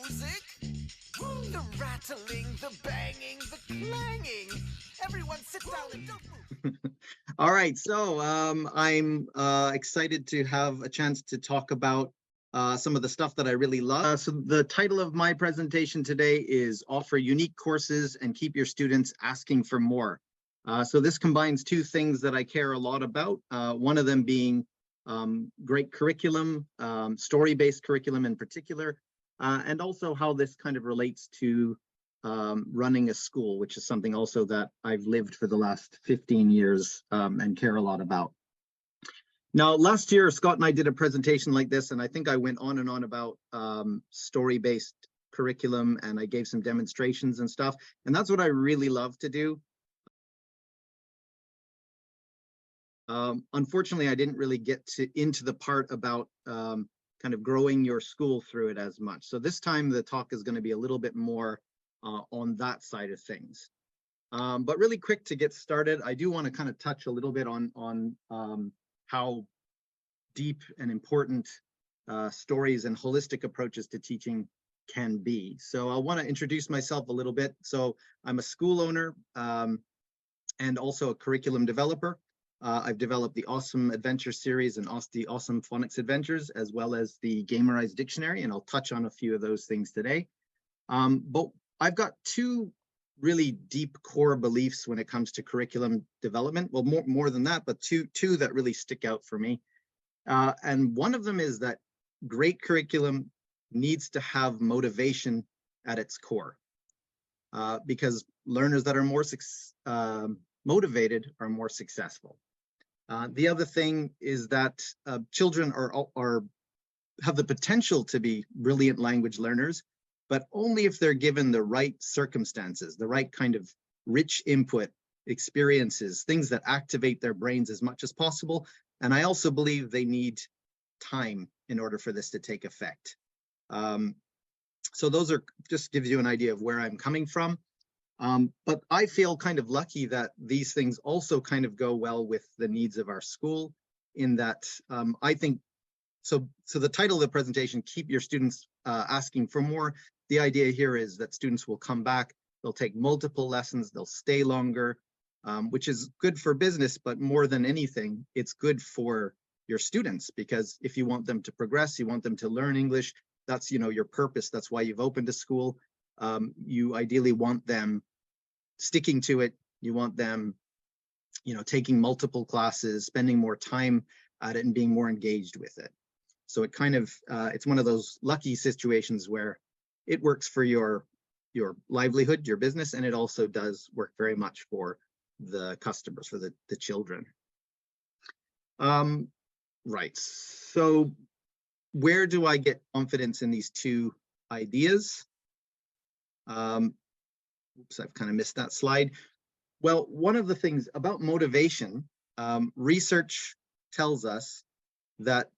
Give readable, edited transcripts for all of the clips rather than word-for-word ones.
music. The rattling, the banging, the clanging. Everyone sit down and don't move. All right, so I'm excited to have a chance to talk about some of the stuff that I really love. So the title of my presentation today is Offer Unique Courses and Keep Your Students Asking for More. So this combines two things that I care a lot about, one of them being great curriculum, story-based curriculum in particular, and also how this kind of relates to running a school, which is something also that I've lived for the last 15 years and care a lot about. Now, last year, Scott and I did a presentation like this, and I think I went on and on about story-based curriculum, and I gave some demonstrations and stuff, and that's what I really love to do. Unfortunately, I didn't really get into the part about kind of growing your school through it as much. So this time the talk is going to be a little bit more on that side of things. But really quick to get started, I do want to kind of touch a little bit on how deep and important stories and holistic approaches to teaching can be. So I want to introduce myself a little bit. So I'm a school owner and also a curriculum developer. I've developed the Awesome Adventure series and the Awesome Phonics Adventures, as well as the Gamerized Dictionary, and I'll touch on a few of those things today. But I've got two really deep core beliefs when it comes to curriculum development. Well, more than that, but two that really stick out for me. And one of them is that great curriculum needs to have motivation at its core, because learners that are more motivated are more successful. The other thing is that children have the potential to be brilliant language learners, but only if they're given the right circumstances, the right kind of rich input, experiences, things that activate their brains as much as possible. And I also believe they need time in order for this to take effect. So those are just gives you an idea of where I'm coming from. But I feel kind of lucky that these things also kind of go well with the needs of our school, in that I think, so the title of the presentation, Keep Your Students Asking for More. The idea here is that students will come back, they'll take multiple lessons, they'll stay longer, which is good for business, but more than anything, it's good for your students, because if you want them to progress, you want them to learn English, that's, you know, your purpose, that's why you've opened a school. You ideally want them sticking to it. You want them, you know, taking multiple classes, spending more time at it and being more engaged with it. So it kind of, it's one of those lucky situations where it works for your livelihood, your business, and it also does work very much for the customers, for the children. Right, so where do I get confidence in these two ideas? Oops, I've kind of missed that slide. Well, one of the things about motivation, research tells us that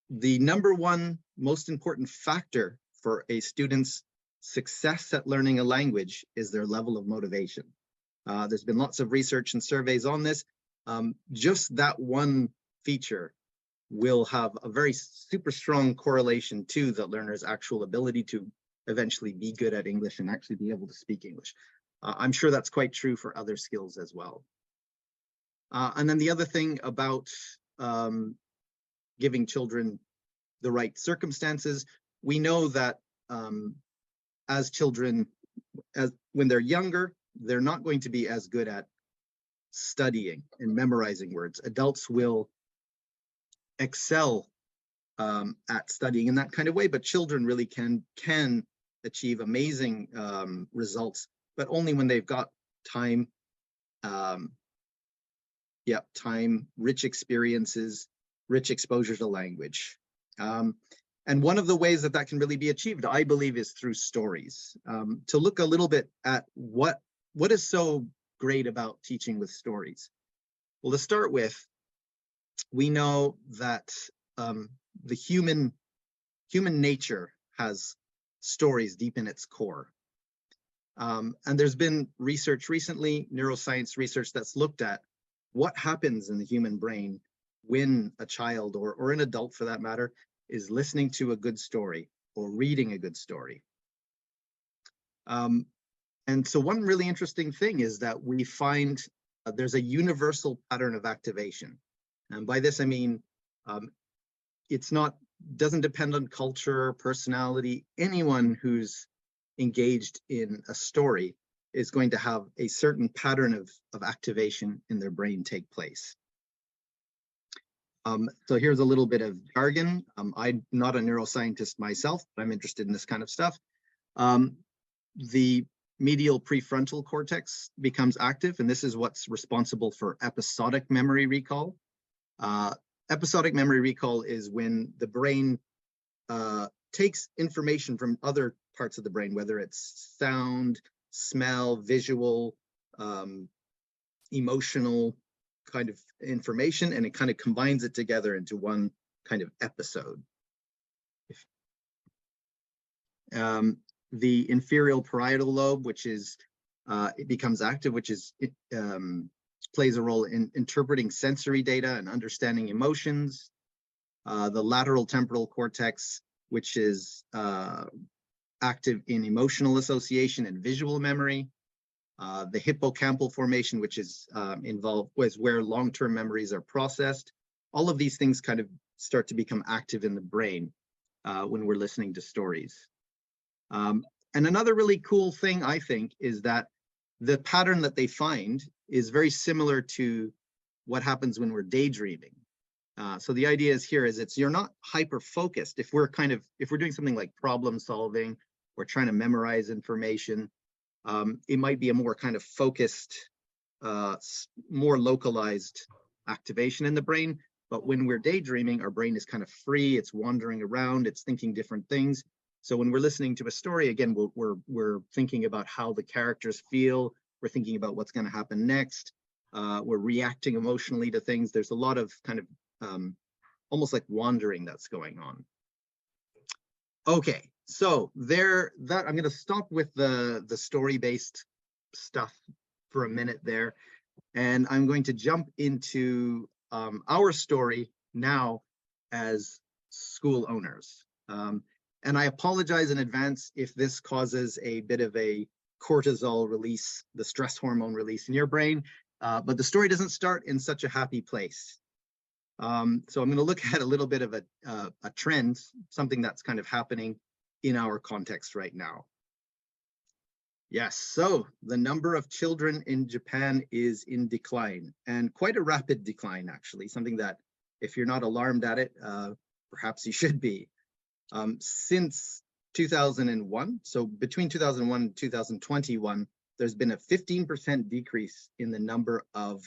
the number one most important factor for a student's success at learning a language is their level of motivation. There's been lots of research and surveys on this. Just that one feature will have a very super strong correlation to the learner's actual ability to eventually be good at English and actually be able to speak English. I'm sure that's quite true for other skills as well. And then the other thing about giving children the right circumstances, we know that as children, when they're younger, they're not going to be as good at studying and memorizing words. Adults will excel at studying in that kind of way, but children really can achieve amazing results, but only when they've got time, rich experiences, rich exposure to language. And one of the ways that that can really be achieved, I believe, is through stories. To look a little bit at what is so great about teaching with stories. Well, to start with, we know that the human nature has stories deep in its core. And there's been research recently, neuroscience research, that's looked at what happens in the human brain when a child or an adult for that matter is listening to a good story. or reading a good story. And so one really interesting thing is that we find there's a universal pattern of activation. And by this, I mean, doesn't depend on culture, personality. Anyone who's engaged in a story is going to have a certain pattern of activation in their brain take place. So here's a little bit of jargon. I'm not a neuroscientist myself, but I'm interested in this kind of stuff. The medial prefrontal cortex becomes active, and this is what's responsible for episodic memory recall. Episodic memory recall is when the brain takes information from other parts of the brain, whether it's sound, smell, visual, emotional kind of information, and it kind of combines it together into one kind of episode. The inferior parietal lobe, which is it becomes active, which is plays a role in interpreting sensory data and understanding emotions. The lateral temporal cortex, which is active in emotional association and visual memory. The hippocampal formation, which is involved with where long-term memories are processed. All of these things kind of start to become active in the brain when we're listening to stories. And another really cool thing, I think, is that the pattern that they find is very similar to what happens when we're daydreaming. So the idea is you're not hyper focused. If we're doing something like problem solving or trying to memorize information, it might be a more kind of focused, more localized activation in the brain. But when we're daydreaming, our brain is kind of free. It's wandering around. It's thinking different things. So when we're listening to a story, again, we're thinking about how the characters feel. We're thinking about what's going to happen next. We're reacting emotionally to things. There's a lot of kind of almost like wandering that's going on. Okay, so I'm going to stop with the story-based stuff for a minute there, and I'm going to jump into our story now as school owners. And I apologize in advance if this causes a bit of a cortisol release, the stress hormone release in your brain, but the story doesn't start in such a happy place. So I'm going to look at a little bit of a trend, something that's kind of happening in our context right now. Yes, so the number of children in Japan is in decline, and quite a rapid decline, actually, something that if you're not alarmed at it, perhaps you should be. Since 2001, so between 2001 and 2021, there's been a 15% decrease in the number of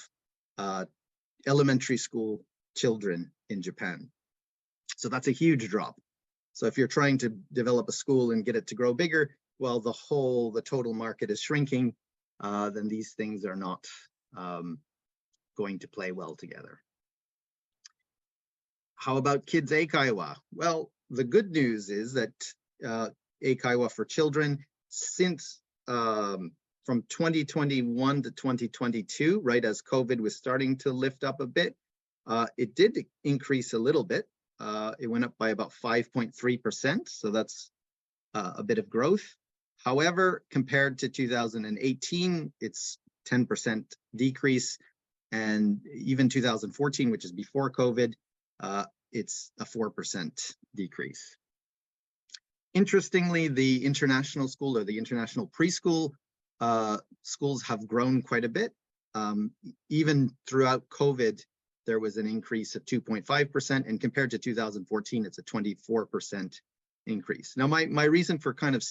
elementary school children in Japan. So that's a huge drop. So if you're trying to develop a school and get it to grow bigger, well, the total market is shrinking, then these things are not going to play well together. How about kids eikaiwa? Well, the good news is that eikaiwa for children since from 2021 to 2022, right as COVID was starting to lift up a bit, it did increase a little bit. It went up by about 5.3%, so that's a bit of growth. However, compared to 2018, it's 10% decrease, and even 2014, which is before COVID, it's a 4% decrease. Interestingly, the international school or the international preschool schools have grown quite a bit. Even throughout COVID, there was an increase of 2.5%, and compared to 2014, it's a 24% increase. Now, my reason for kind of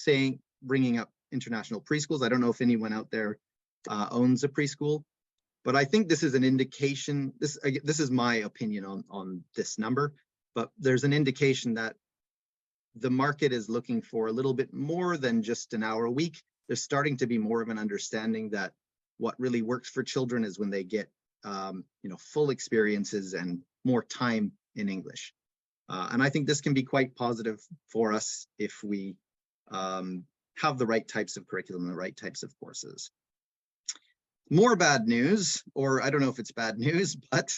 bringing up international preschools, I don't know if anyone out there owns a preschool, but I think this is an indication, this is my opinion on this number, but there's an indication that the market is looking for a little bit more than just an hour a week. There's starting to be more of an understanding that what really works for children is when they get full experiences and more time in English. And I think this can be quite positive for us if we have the right types of curriculum and the right types of courses. More bad news, or I don't know if it's bad news, but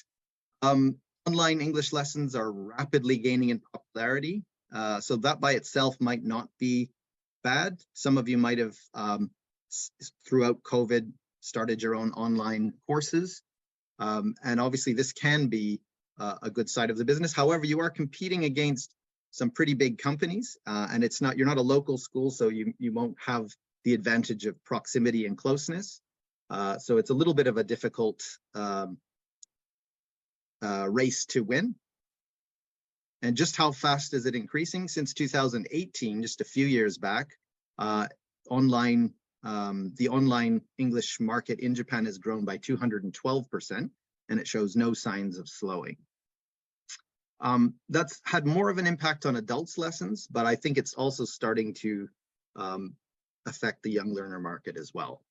online English lessons are rapidly gaining in popularity. So that by itself might not be bad. Some of you might have, throughout COVID, started your own online courses. And obviously this can be a good side of the business. However, you are competing against some pretty big companies, and you're not a local school, so you won't have the advantage of proximity and closeness. So it's a little bit of a difficult race to win. And just how fast is it increasing? Since 2018, just a few years back, the online English market in Japan has grown by 212%, and it shows no signs of slowing. That's had more of an impact on adults' lessons, but I think it's also starting to affect the young learner market as well.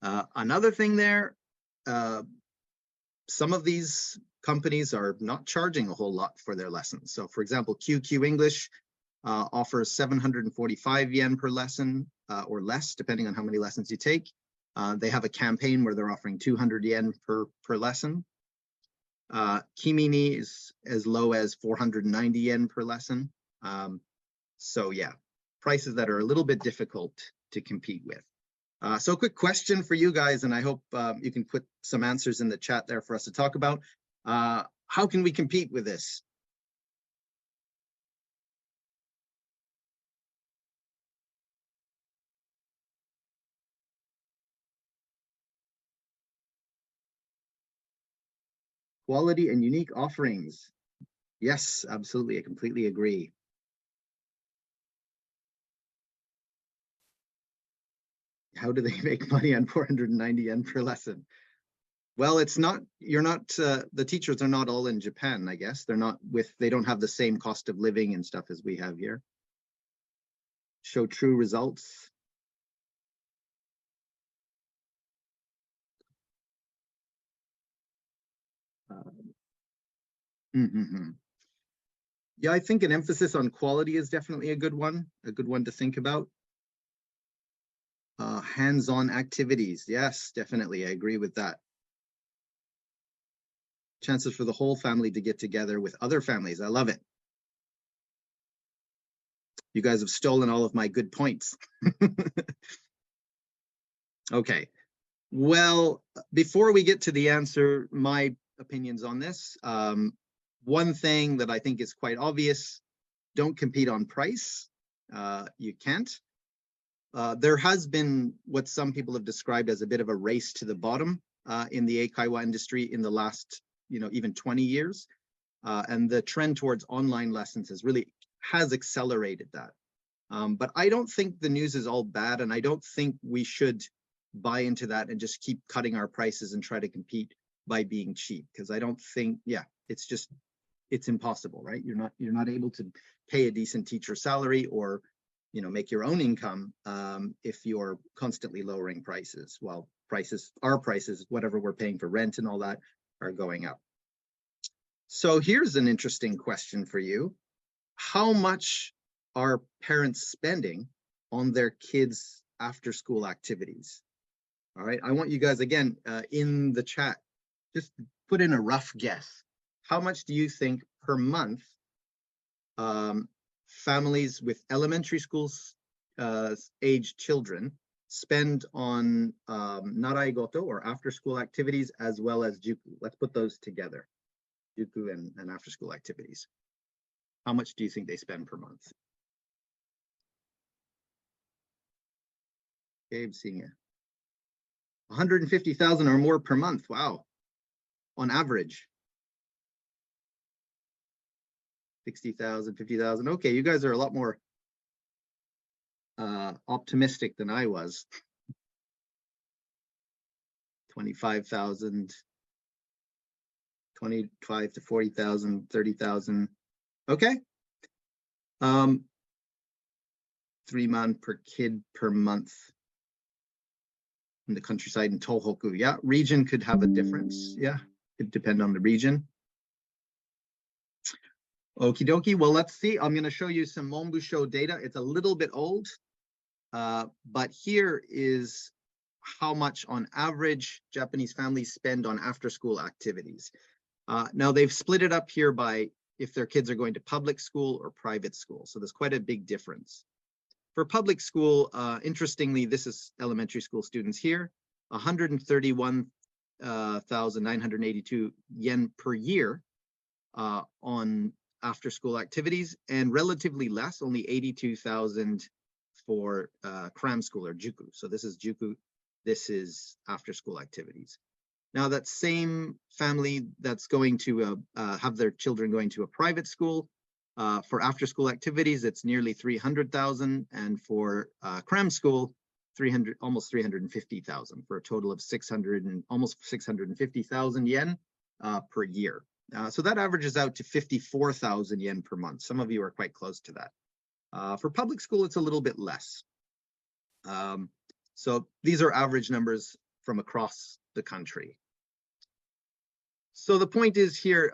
Another thing there, some of these companies are not charging a whole lot for their lessons. So for example, QQ English offers 745 yen per lesson or less, depending on how many lessons you take. They have a campaign where they're offering 200 yen per lesson. Kimini is as low as 490 yen per lesson. So yeah, prices that are a little bit difficult to compete with. So a quick question for you guys, and I hope you can put some answers in the chat there for us to talk about. How can we compete with this? Quality and unique offerings. Yes, absolutely. I completely agree. How do they make money on 490 yen per lesson? Well, it's not, the teachers are not all in Japan, I guess. They don't have the same cost of living and stuff as we have here. Show true results. Yeah, I think an emphasis on quality is definitely a good one to think about. Hands-on activities. Yes, definitely. I agree with that. Chances for the whole family to get together with other families. I love it. You guys have stolen all of my good points. Okay. Well, before we get to the answer, my opinions on this. One thing that I think is quite obvious, don't compete on price. You can't. There has been what some people have described as a bit of a race to the bottom in the eikaiwa industry in the last, even 20 years. And the trend towards online lessons has accelerated that. But I don't think the news is all bad, and I don't think we should buy into that and just keep cutting our prices and try to compete by being cheap, because I don't think, it's impossible, right? You're not able to pay a decent teacher salary or make your own income if you're constantly lowering prices. Well, our prices, whatever we're paying for rent and all that, are going up. So here's an interesting question for you. How much are parents spending on their kids' after-school activities? All right, I want you guys, again, in the chat, just put in a rough guess. How much do you think per month families with elementary schools age children spend on naraigoto or after-school activities as well as juku? Let's put those together, juku and after-school activities. How much do you think they spend per month? Okay, I'm seeing it. 150,000 or more per month. Wow. On average. 60,000, 50,000. Okay, you guys are a lot more optimistic than I was. 25,000, 25 to 40,000, 30,000. Okay. 3 man per kid per month in the countryside in Tohoku. Yeah, region could have a difference. Yeah, it depend on the region. Okie dokie. Well, let's see. I'm going to show you some Monbusho data. It's a little bit old, but here is how much on average Japanese families spend on after-school activities. Now they've split it up here by if their kids are going to public school or private school. So there's quite a big difference. For public school, interestingly, this is elementary school students here, 131,982 yen per year on after school activities, and relatively less, only 82,000 for cram school or juku. So this is juku, this is after school activities. Now that same family that's going to have their children going to a private school, for after school activities, it's nearly 300,000, and for cram school, almost 350,000, for a total of almost 650,000 yen per year. So that averages out to 54,000 yen per month. Some of you are quite close to that. For public school, it's a little bit less. So these are average numbers from across the country. So the point is here,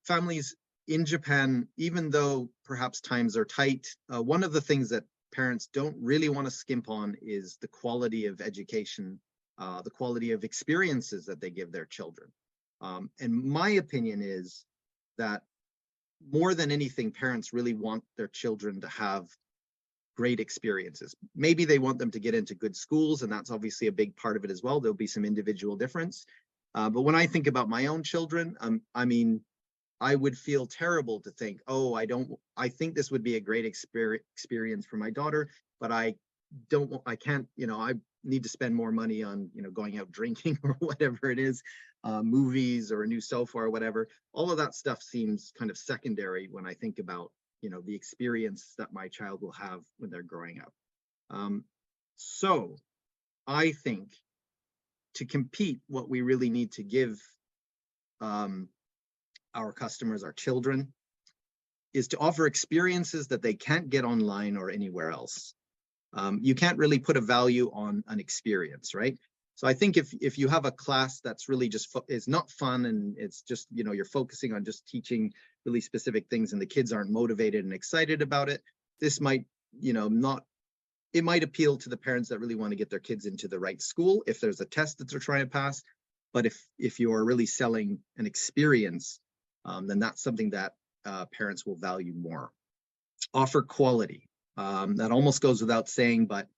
families in Japan, even though perhaps times are tight, one of the things that parents don't really want to skimp on is the quality of education, the quality of experiences that they give their children. And my opinion is that more than anything, parents really want their children to have great experiences. Maybe they want them to get into good schools, and that's obviously a big part of it as well. There'll be some individual difference. But when I think about my own children, I mean, I would feel terrible to think, oh, I think this would be a great experience for my daughter, but I can't, I need to spend more money on, going out drinking or whatever it is, movies or a new sofa or whatever. All of that stuff seems kind of secondary when I think about, the experience that my child will have when they're growing up. So I think to compete, what we really need to give our customers, our children, is to offer experiences that they can't get online or anywhere else. You can't really put a value on an experience, right? So I think if you have a class that's really just is not fun, and it's just, you're focusing on just teaching really specific things and the kids aren't motivated and excited about it, this might, it might appeal to the parents that really want to get their kids into the right school if there's a test that they're trying to pass. But if you're really selling an experience, then that's something that parents will value more. Offer quality. That almost goes without saying, but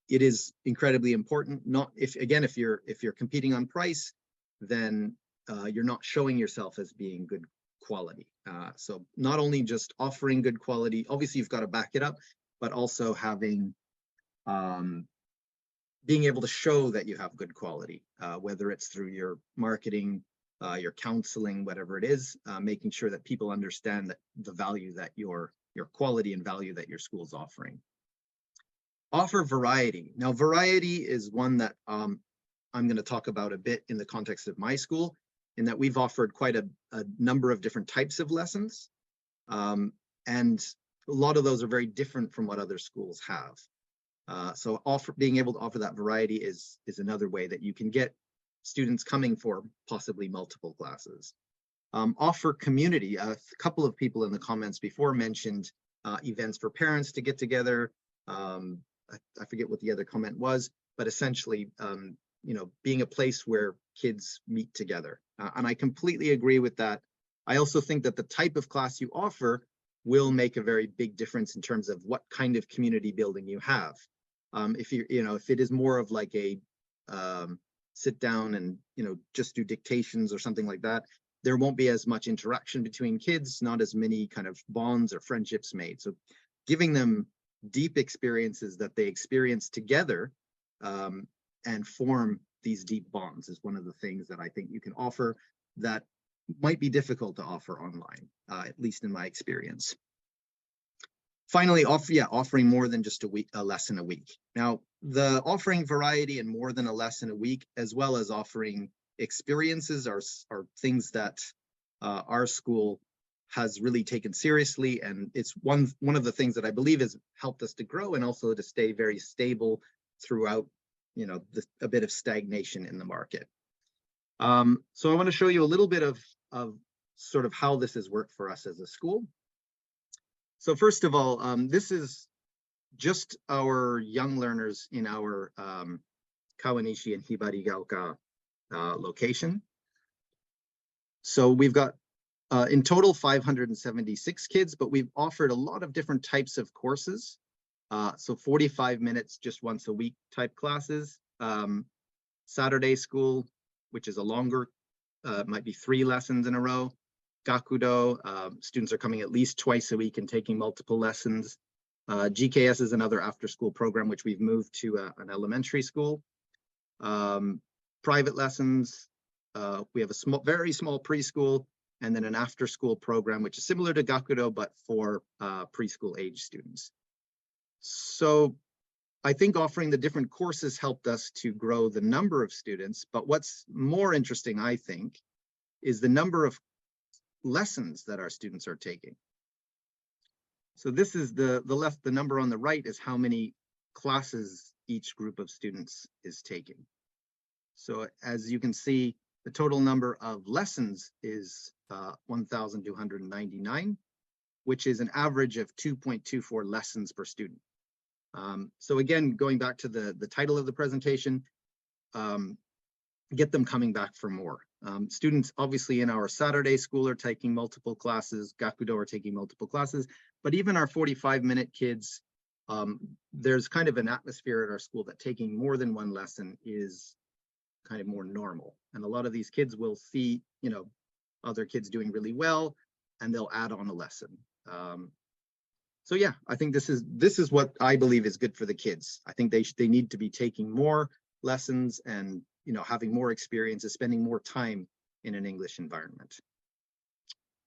it is incredibly important. If you're competing on price, then you're not showing yourself as being good quality. So not only just offering good quality, obviously you've got to back it up, but also having being able to show that you have good quality, whether it's through your marketing, your counseling, whatever it is, making sure that people understand that the value that your quality and value that your school is offering. Offer variety. Now, variety is one that I'm going to talk about a bit in the context of my school, in that we've offered quite a number of different types of lessons. And a lot of those are very different from what other schools have. So being able to offer that variety is another way that you can get students coming for possibly multiple classes. Offer community. A couple of people in the comments before mentioned events for parents to get together. I forget what the other comment was, but essentially, being a place where kids meet together. And I completely agree with that. I also think that the type of class you offer will make a very big difference in terms of what kind of community building you have. If it is more of like a sit down and, just do dictations or something like that, there won't be as much interaction between kids, not as many kind of bonds or friendships made. So giving them deep experiences that they experience together and form these deep bonds is one of the things that I think you can offer that might be difficult to offer online, at least in my experience. Finally, offering more than just a lesson a week. Now, the offering variety and more than a lesson a week, as well as offering experiences, are things that our school has really taken seriously, and it's one of the things that I believe has helped us to grow and also to stay very stable throughout, a bit of stagnation in the market. So I want to show you a little bit of sort of how this has worked for us as a school. So first of all, this is just our young learners in our Kawanishi and Hibarigaoka location. So we've got In total, 576 kids, but we've offered a lot of different types of courses. So 45 minutes, just once a week type classes. Saturday school, which is a longer, might be 3 lessons in a row. Gakudo, students are coming at least twice a week and taking multiple lessons. GKS is another after-school program, which we've moved to an elementary school. Private lessons, we have a very small preschool, and then an after-school program, which is similar to Gakudo, but for preschool age students. So I think offering the different courses helped us to grow the number of students, but what's more interesting, I think, is the number of lessons that our students are taking. So this is the number on the right is how many classes each group of students is taking. So as you can see, the total number of lessons is 1,299, which is an average of 2.24 lessons per student. So again, going back to the title of the presentation, get them coming back for more. Students obviously in our Saturday school are taking multiple classes, Gakudo are taking multiple classes, but even our 45-minute kids, there's kind of an atmosphere at our school that taking more than one lesson is kind of more normal. And a lot of these kids will see, other kids doing really well, and they'll add on a lesson. So yeah, I think this is what I believe is good for the kids. I think they need to be taking more lessons and having more experiences, spending more time in an English environment.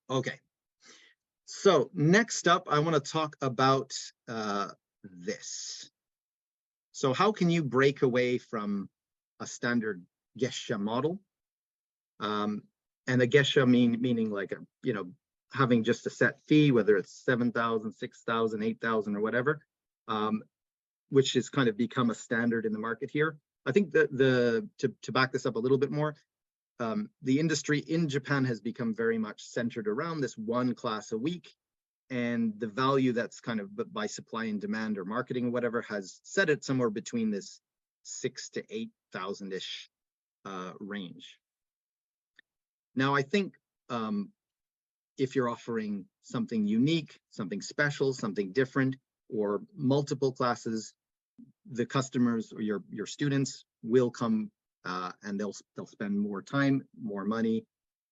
Okay, so next up, I want to talk about this. So how can you break away from a standard Gesha model? And a Gesha meaning like having just a set fee, whether it's 7,000, 6,000, 8,000 or whatever, which has kind of become a standard in the market here. I think that to back this up a little bit more, the industry in Japan has become very much centered around this one class a week, and the value that's kind of by supply and demand or marketing or whatever has set it somewhere between this 6,000 to 8,000-ish range. Now, I think if you're offering something unique, something special, something different, or multiple classes, the customers or your students will come and they'll spend more time, more money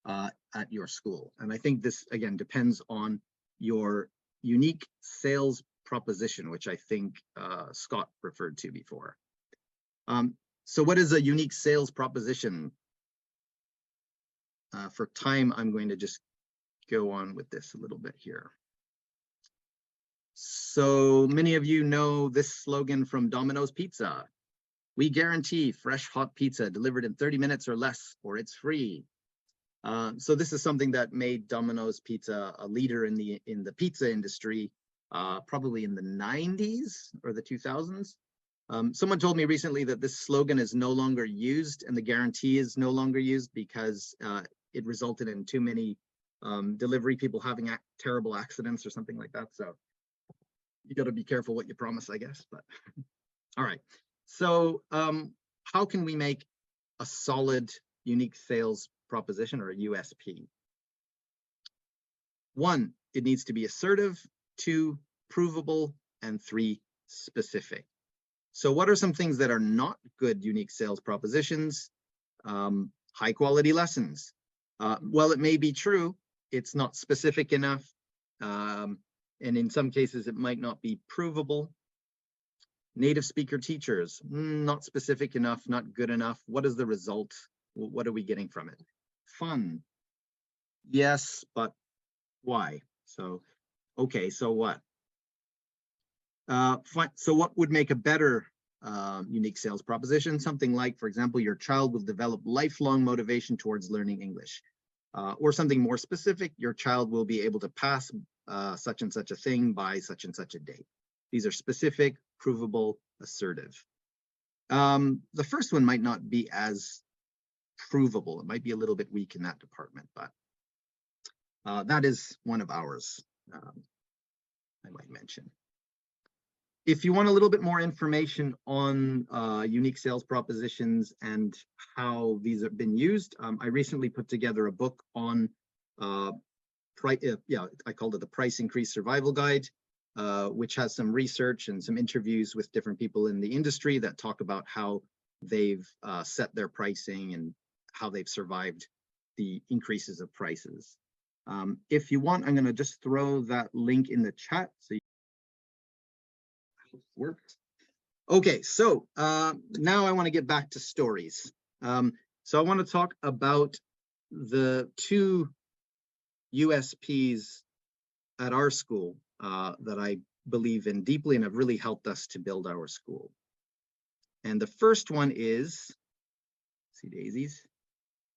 at your school. And I think this, again, depends on your unique sales proposition, which I think Scott referred to before. So what is a unique sales proposition? For time, I'm going to just go on with this a little bit here. So many of you know this slogan from Domino's Pizza. We guarantee fresh hot pizza delivered in 30 minutes or less, or it's free. So this is something that made Domino's Pizza a leader in the pizza industry, probably in the 90s or the 2000s. Someone told me recently that this slogan is no longer used and the guarantee is no longer used because it resulted in too many delivery people having terrible accidents or something like that. So you got to be careful what you promise, I guess. But all right. So how can we make a solid, unique sales proposition or a USP? 1, it needs to be assertive. 2, provable. And 3, specific. So what are some things that are not good unique sales propositions? High quality lessons. Well, it may be true. It's not specific enough. And in some cases, it might not be provable. Native speaker teachers, not specific enough, not good enough. What is the result? What are we getting from it? Fun. Yes, but why? So, okay, so what? So what would make a better unique sales proposition? Something like, for example, your child will develop lifelong motivation towards learning English. Or something more specific, your child will be able to pass such and such a thing by such and such a date. These are specific, provable, assertive. The first one might not be as provable. It might be a little bit weak in that department, but that is one of ours, I might mention. If you want a little bit more information on unique sales propositions and how these have been used, I recently put together a book on I called it the Price Increase Survival Guide, which has some research and some interviews with different people in the industry that talk about how they've set their pricing and how they've survived the increases of prices. If you want, I'm going to just throw that link in the chat so you works. Okay, so now I want to get back to stories. So I want to talk about the two USPs at our school that I believe in deeply and have really helped us to build our school. And the first one is, see daisies,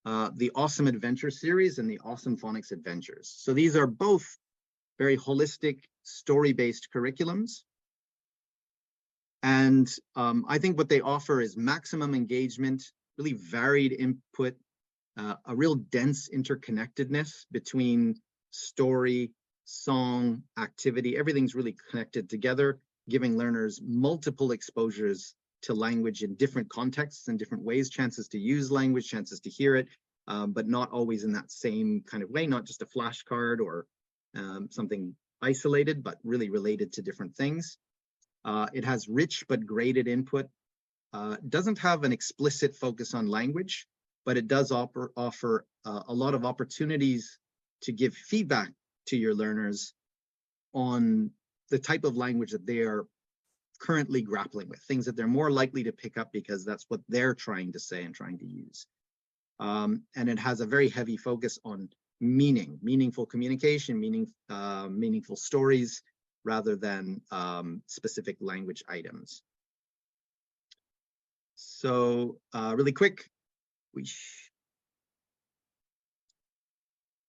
the Awesome Adventure series and the Awesome Phonics Adventures. So these are both very holistic, story-based curriculums. And I think what they offer is maximum engagement, really varied input, a real dense interconnectedness between story, song, activity. Everything's really connected together, giving learners multiple exposures to language in different contexts and different ways, chances to use language, chances to hear it, but not always in that same kind of way, not just a flashcard or something isolated, but really related to different things. It has rich but graded input. Doesn't have an explicit focus on language, but it does offer a lot of opportunities to give feedback to your learners on the type of language that they are currently grappling with, things that they're more likely to pick up because that's what they're trying to say and trying to use. And it has a very heavy focus on meaningful communication, meaningful stories, rather than specific language items. So really quick,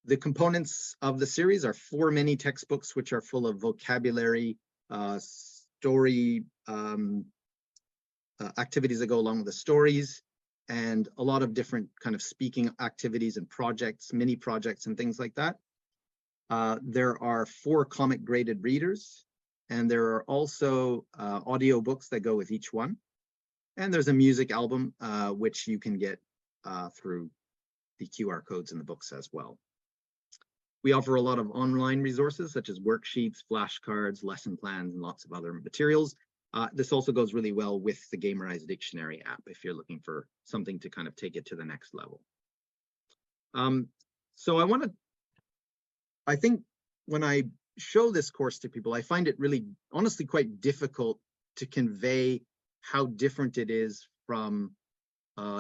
the components of the series are 4 mini textbooks, which are full of vocabulary, story, activities that go along with the stories, and a lot of different kind of speaking activities and projects, mini projects and things like that. There are 4 comic graded readers, and there are also audio books that go with each one. And there's a music album, which you can get through the QR codes in the books as well. We offer a lot of online resources, such as worksheets, flashcards, lesson plans, and lots of other materials. This also goes really well with the Gamerized Dictionary app if you're looking for something to kind of take it to the next level. So I think when I show this course to people, I find it really, honestly, quite difficult to convey how different it is from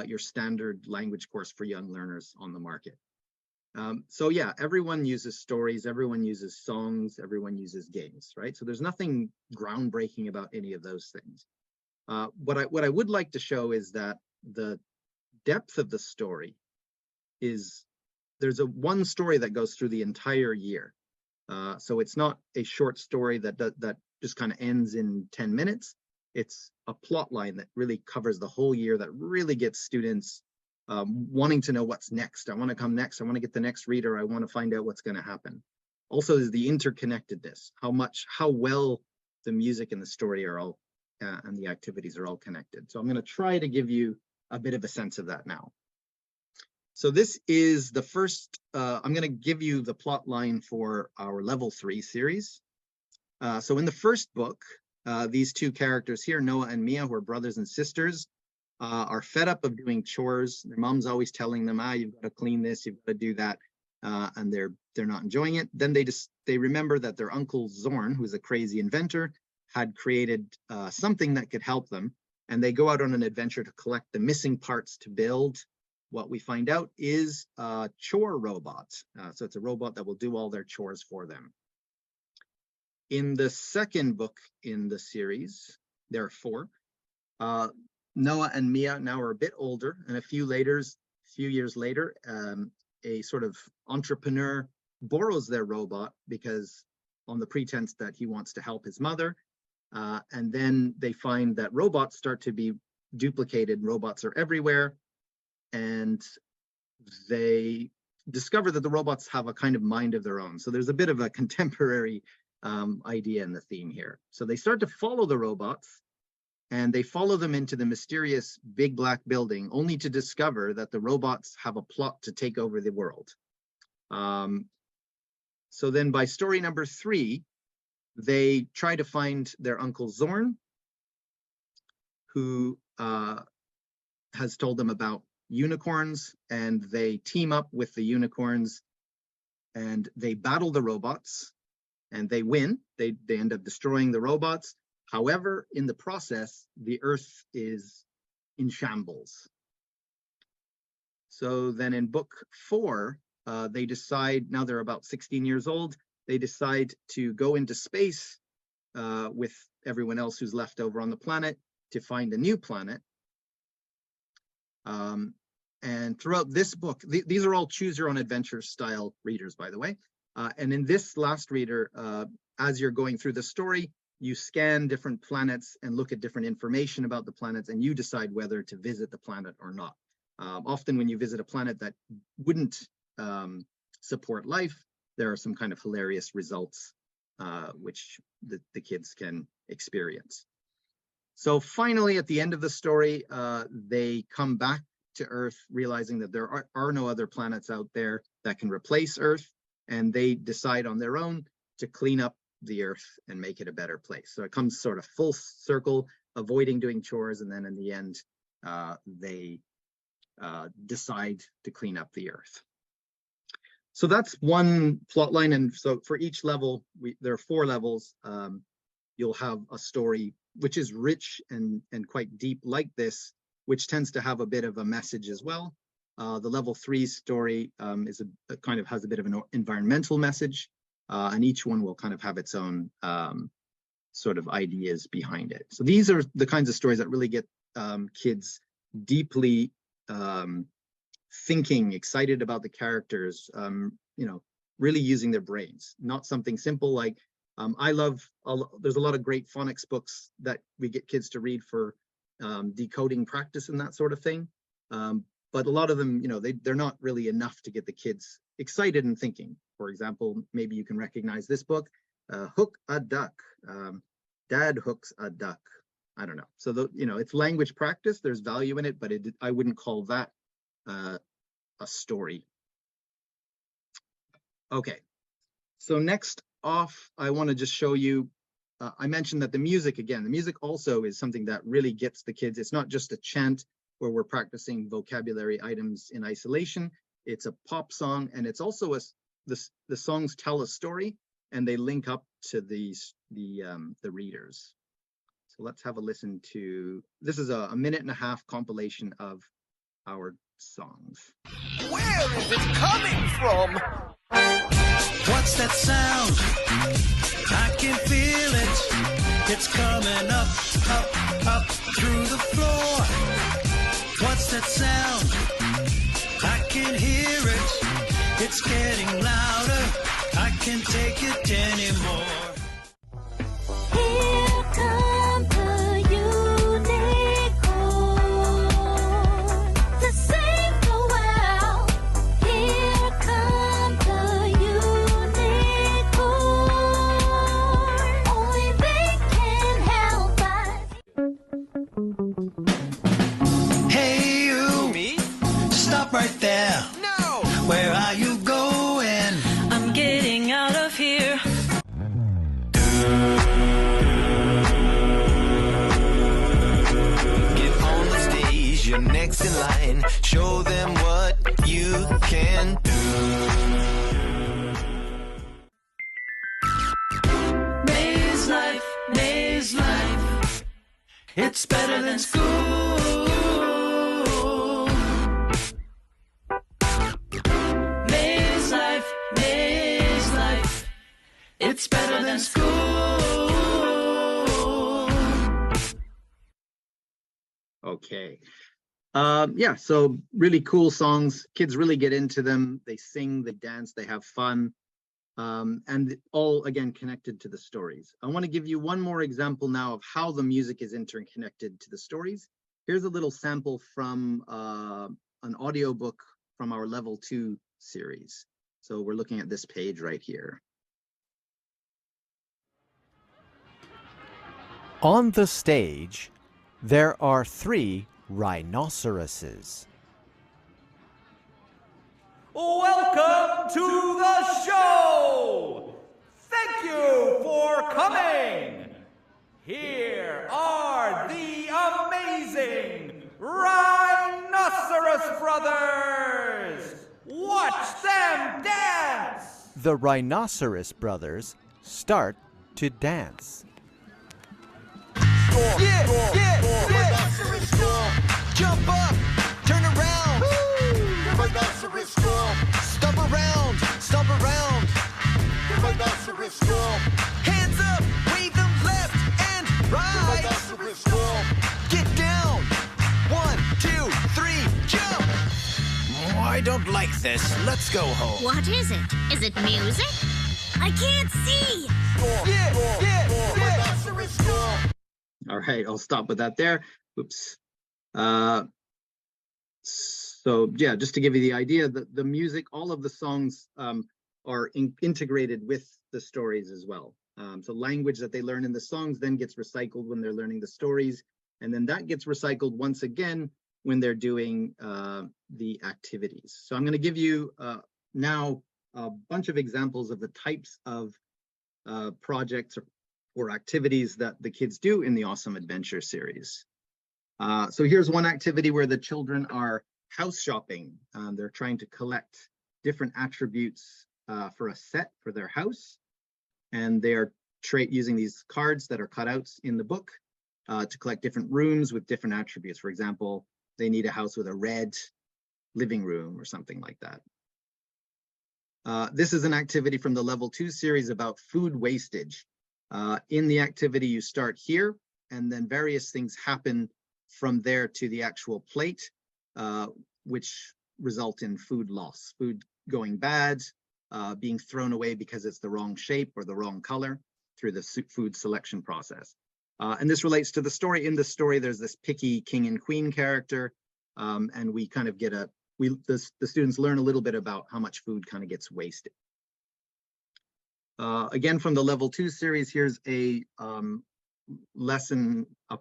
your standard language course for young learners on the market. So yeah, everyone uses stories, everyone uses songs, everyone uses games, right? So there's nothing groundbreaking about any of those things. What I would like to show is that the depth of the story is, there's one story that goes through the entire year. So it's not a short story that just kind of ends in 10 minutes. It's a plot line that really covers the whole year, that really gets students wanting to know what's next. I want to come next. I want to get the next reader. I want to find out what's going to happen. Also, there's the interconnectedness, how well the music and the story are all, and the activities are all connected. So I'm going to try to give you a bit of a sense of that now. So this is the first, I'm going to give you the plot line for our level 3 series. So in the first book, these two characters here, Noah and Mia, who are brothers and sisters, are fed up of doing chores. Their mom's always telling them, you've got to clean this, you've got to do that, and they're not enjoying it. Then they remember that their uncle Zorn, who's a crazy inventor, had created something that could help them, and they go out on an adventure to collect the missing parts to build what we find out is a chore robot. So it's a robot that will do all their chores for them. In the second book in the series, there are 4. Noah and Mia now are a bit older, and a few years later, a sort of entrepreneur borrows their robot because on the pretense that he wants to help his mother. And then they find that robots start to be duplicated. Robots are everywhere. And they discover that the robots have a kind of mind of their own. So there's a bit of a contemporary idea in the theme here. So they start to follow the robots, and they follow them into the mysterious big black building, only to discover that the robots have a plot to take over the world. So then by story number 3, they try to find their Uncle Zorn, who has told them about unicorns, and they team up with the unicorns and they battle the robots, and they win. They end up destroying the robots. However, in the process, the Earth is in shambles. So then in book 4, they decide, now they're about 16 years old, they decide to go into space with everyone else who's left over on the planet to find a new planet. And throughout this book, these are all choose your own adventure style readers, by the way. And in this last reader, as you're going through the story, you scan different planets and look at different information about the planets, and you decide whether to visit the planet or not. Often when you visit a planet that wouldn't support life, there are some kind of hilarious results which the kids can experience. So finally, at the end of the story, they come back to Earth, realizing that there are no other planets out there that can replace Earth, and they decide on their own to clean up the Earth and make it a better place. So it comes sort of full circle, avoiding doing chores, and then in the end, they decide to clean up the Earth. So that's one plot line, and so for each level, there are 4 levels. You'll have a story which is rich and quite deep like this, which tends to have a bit of a message as well. The level 3 story is kind of has a bit of an environmental message, and each one will kind of have its own sort of ideas behind it. So these are the kinds of stories that really get kids deeply thinking, excited about the characters, really using their brains, not something simple like, there's a lot of great phonics books that we get kids to read for decoding practice and that sort of thing. But a lot of them, they're not really enough to get the kids excited and thinking. For example, maybe you can recognize this book, Hook a Duck, Dad Hooks a Duck. I don't know. So, it's language practice, there's value in it, but I wouldn't call that a story. Okay, so next off, I want to just show you, I mentioned that the music also is something that really gets the kids. It's not just a chant where we're practicing vocabulary items in isolation. It's a pop song, and it's also the songs tell a story, and they link up to the readers. So let's have a listen to, this is a 1.5-minute compilation of our songs. Where is it coming from? What's that sound? I can feel it. It's coming up, up, up through the floor. What's that sound? I can hear it. It's getting louder. I can't take it anymore. Here come the unicorn to save the world. Here come the unicorn. Only they can help us. Hey, you. Me? Stop right there. No! Where are you going? I'm getting out of here. Get on the stage, you're next in line. Show them what you can do. Maze life, maze life. It's better than school. Maze life, maze life. It's better than school. Okay. Yeah, so really cool songs. Kids really get into them. They sing, they dance, they have fun. And all, again, connected to the stories. I want to give you one more example now of how the music is interconnected to the stories. Here's a little sample from an audiobook from our level 2 series. So we're looking at this page right here. On the stage, there are 3 rhinoceroses. Welcome to the show! Thank you for coming! Here are the amazing Rhinoceros Brothers! Watch them dance! The Rhinoceros Brothers start to dance. Rhinoceros score! Jump up! Turn around! Rhinoceros score! Stomp around! Stomp around! Rhinoceros score! Hands up! Wave them left and right! Rhinoceros score! Get down! 1, 2, 3, jump! Oh, I don't like this. Let's go home. What is it? Is it music? I can't see. Rhinoceros score! All right, I'll stop with that there. Oops. So yeah, just to give you the idea, the music, all of the songs are integrated with the stories as well. So language that they learn in the songs then gets recycled when they're learning the stories, and then that gets recycled once again when they're doing the activities. So I'm going to give you now a bunch of examples of the types of projects or activities that the kids do in the Awesome Adventure series. So here's one activity where the children are house shopping. They're trying to collect different attributes for a set for their house. And they are using these cards that are cutouts in the book to collect different rooms with different attributes. For example, they need a house with a red living room or something like that. This is an activity from the Level 2 series about food wastage. In the activity, you start here, and then various things happen from there to the actual plate, which result in food loss, food going bad, being thrown away because it's the wrong shape or the wrong color through the food selection process. And this relates to the story. In the story, there's this picky king and queen character, and we kind of get the students learn a little bit about how much food kind of gets wasted. Again, from the Level 2 series, here's a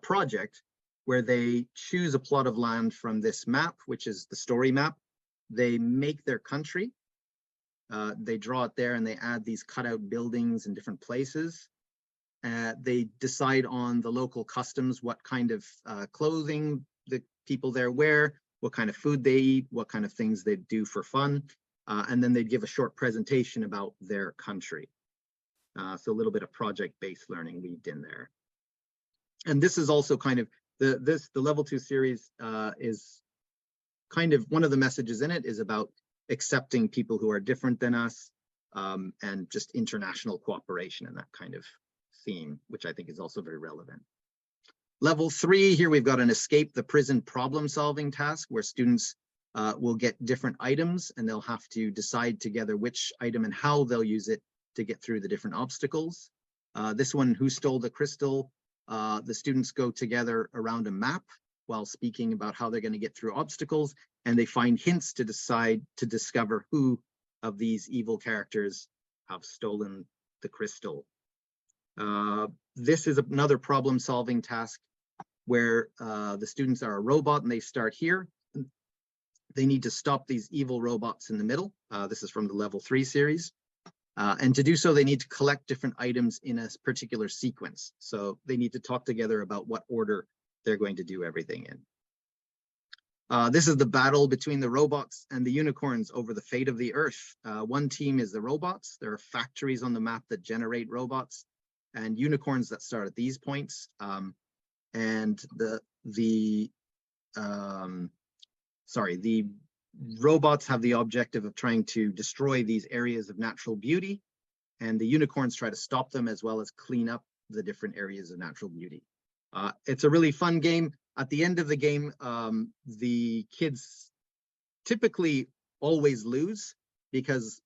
project where they choose a plot of land from this map, which is the story map. They make their country. They draw it there and they add these cutout buildings in different places. They decide on the local customs, what kind of clothing the people there wear, what kind of food they eat, what kind of things they do for fun. And then they give a short presentation about their country. So a little bit of project-based learning weaved in there. And this is also kind of, the Level 2 series is kind of, one of the messages in it is about accepting people who are different than us, and just international cooperation and that kind of theme, which I think is also very relevant. Level 3, here we've got an escape the prison problem solving task where students will get different items and they'll have to decide together which item and how they'll use it to get through the different obstacles. This one, Who Stole the Crystal? The students go together around a map while speaking about how they're going to get through obstacles, and they find hints to discover who of these evil characters have stolen the crystal. This is another problem-solving task where the students are a robot and they start here. They need to stop these evil robots in the middle. This is from the Level 3 series. And to do so, they need to collect different items in a particular sequence. So they need to talk together about what order they're going to do everything in. This is the battle between the robots and the unicorns over the fate of the Earth. One team is the robots. There are factories on the map that generate robots and unicorns that start at these points. And the robots have the objective of trying to destroy these areas of natural beauty, and the unicorns try to stop them as well as clean up the different areas of natural beauty. It's a really fun game. At the end of the game, the kids typically always lose because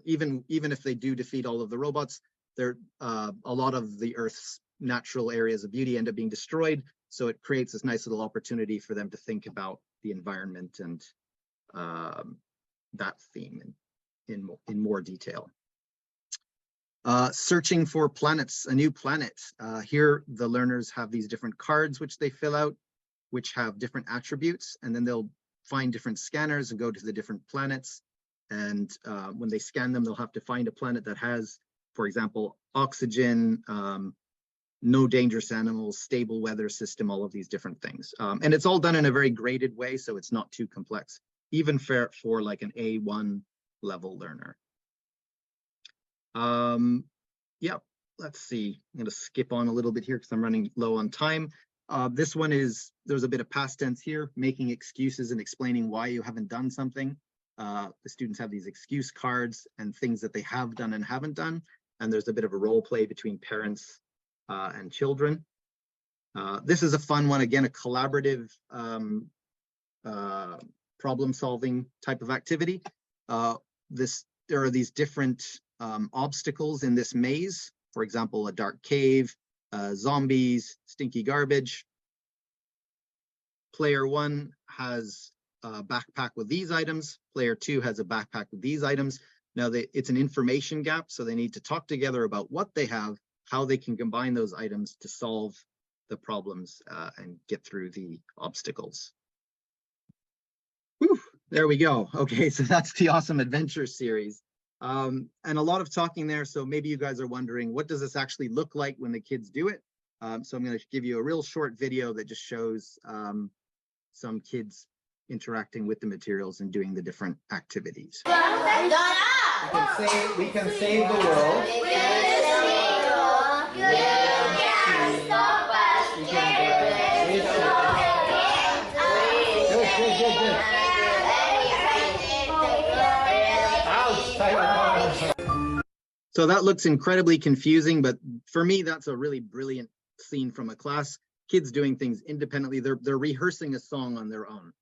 even if they do defeat all of the robots, a lot of the Earth's natural areas of beauty end up being destroyed. So it creates this nice little opportunity for them to think about the environment and that theme in more detail. Searching for planets, a new planet. Here, the learners have these different cards which they fill out, which have different attributes, and then they'll find different scanners and go to the different planets And when they scan them, they'll have to find a planet that has, for example, oxygen, no dangerous animals, stable weather system, all of these different things. And it's all done in a very graded way, so it's not too complex, even for like an A1 level learner. Yeah, let's see. I'm going to skip on a little bit here because I'm running low on time. This one is, there's a bit of past tense here, making excuses and explaining why you haven't done something. The students have these excuse cards and things that they have done and haven't done. And there's a bit of a role play between parents and children. This is a fun one, again, a collaborative problem solving type of activity. There are these different obstacles in this maze. For example, a dark cave, zombies, stinky garbage. Player 1 has a backpack with these items. Player 2 has a backpack with these items. Now, it's an information gap, so they need to talk together about what they have, how they can combine those items to solve the problems and get through the obstacles. Whew, there we go. Okay, so that's the Awesome Adventure series. And a lot of talking there, so maybe you guys are wondering, what does this actually look like when the kids do it? So I'm going to give you a real short video that just shows some kids interacting with the materials and doing the different activities. We can save the world. So that looks incredibly confusing, but for me, that's a really brilliant scene from a class. Kids doing things independently. They're rehearsing a song on their own.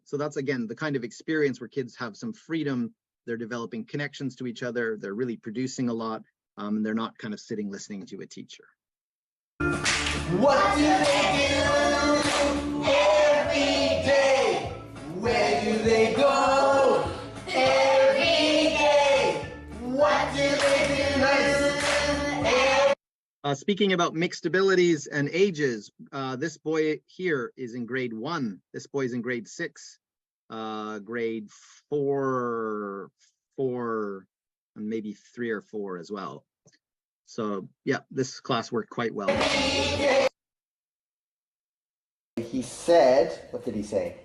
So that's, again, the kind of experience where kids have some freedom. They're developing connections to each other. They're really producing a lot. They're not kind of sitting listening to a teacher. What do they do every day? Where do they go every day? What do they do? Nice. Speaking about mixed abilities and ages, this boy here is in grade 1. This boy's in grade 6, grade 4, and maybe 3 or 4 as well. So yeah, this class worked quite well. He said, what did he say?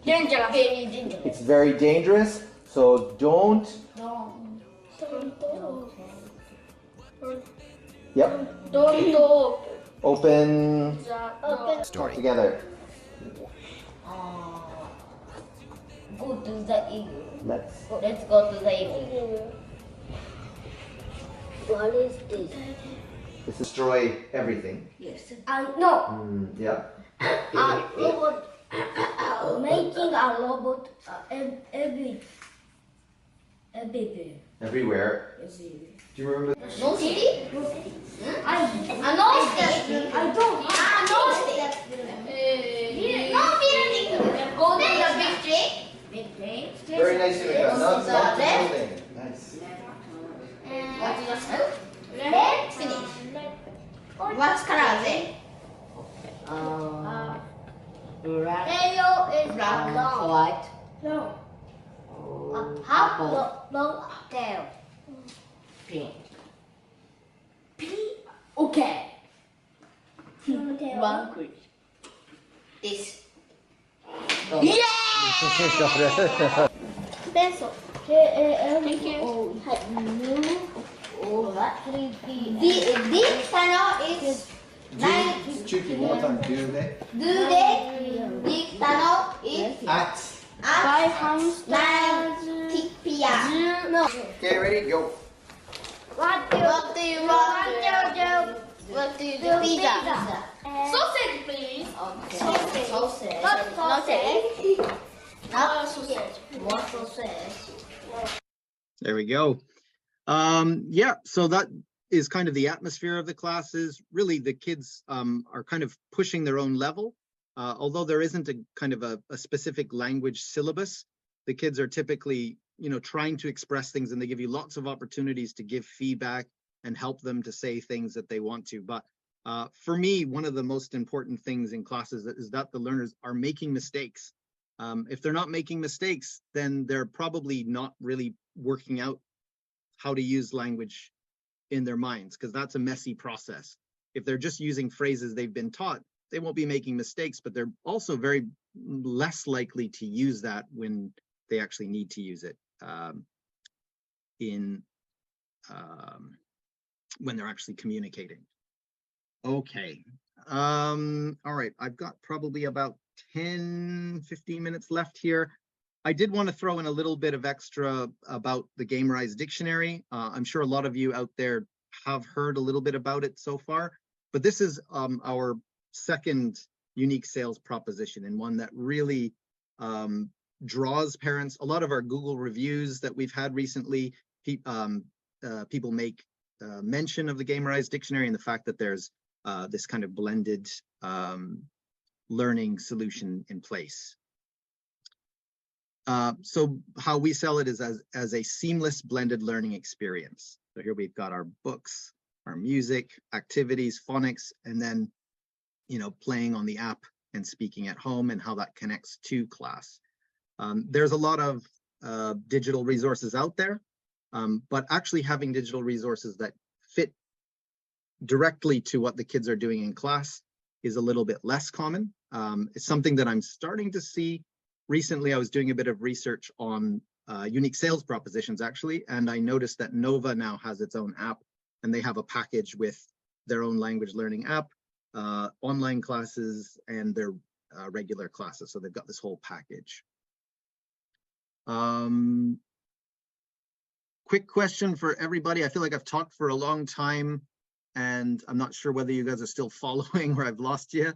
Dangerous. It's very dangerous, so don't. Yep. Don't Open. Story. Together. go to the eagle. Let's go to the eagle. What is this? Let's destroy everything. Yes. No. Yeah. Robot. Making a robot everywhere. Everywhere. Do you remember? No city? No city. I don't. No city. No building. Go to the big tree. Big tree. Very nice, Yumika. Not the building. Nice. What is yourself? Red. Finish. What's color there? Yellow is brown. White. No. Half long tail. Pink. Okay. One quick. This. Yeah! Pencil. Thank you. This tunnel is Chuki, one more time. Do they? This tunnel is At. 90 p.m. No. Okay, ready? Go. What do you want to do? What do you do? Pizza. Sausage, please. Okay. Sausage. Not sausage. Not sausage. What sausage? There we go. Yeah, so that is kind of the atmosphere of the classes. Really, the kids are kind of pushing their own level. Although there isn't a kind of a specific language syllabus, the kids are typically, trying to express things, and they give you lots of opportunities to give feedback and help them to say things that they want to. But for me, one of the most important things in classes is that the learners are making mistakes. If they're not making mistakes, then they're probably not really working out how to use language in their minds, because that's a messy process. If they're just using phrases they've been taught, they won't be making mistakes, but they're also very less likely to use that when they actually need to use it when they're actually communicating. Okay. All right, I've got probably about 10, 15 minutes left here. I did want to throw in a little bit of extra about the Gamerise Dictionary. I'm sure a lot of you out there have heard a little bit about it so far, but this is our second unique sales proposition, and one that really draws parents. A lot of our Google reviews that we've had recently, people make mention of the Gamerise Dictionary and the fact that there's this kind of blended learning solution in place. So how we sell it is as a seamless blended learning experience. So here we've got our books, our music, activities, phonics, and then, you know, playing on the app and speaking at home, and how that connects to class. There's a lot of digital resources out there, but actually having digital resources that fit directly to what the kids are doing in class is a little bit less common. It's something that I'm starting to see. Recently, I was doing a bit of research on unique sales propositions, actually, and I noticed that Nova now has its own app, and they have a package with their own language learning app, online classes, and their regular classes. So they've got this whole package. Quick question for everybody. I feel like I've talked for a long time, and I'm not sure whether you guys are still following or I've lost you.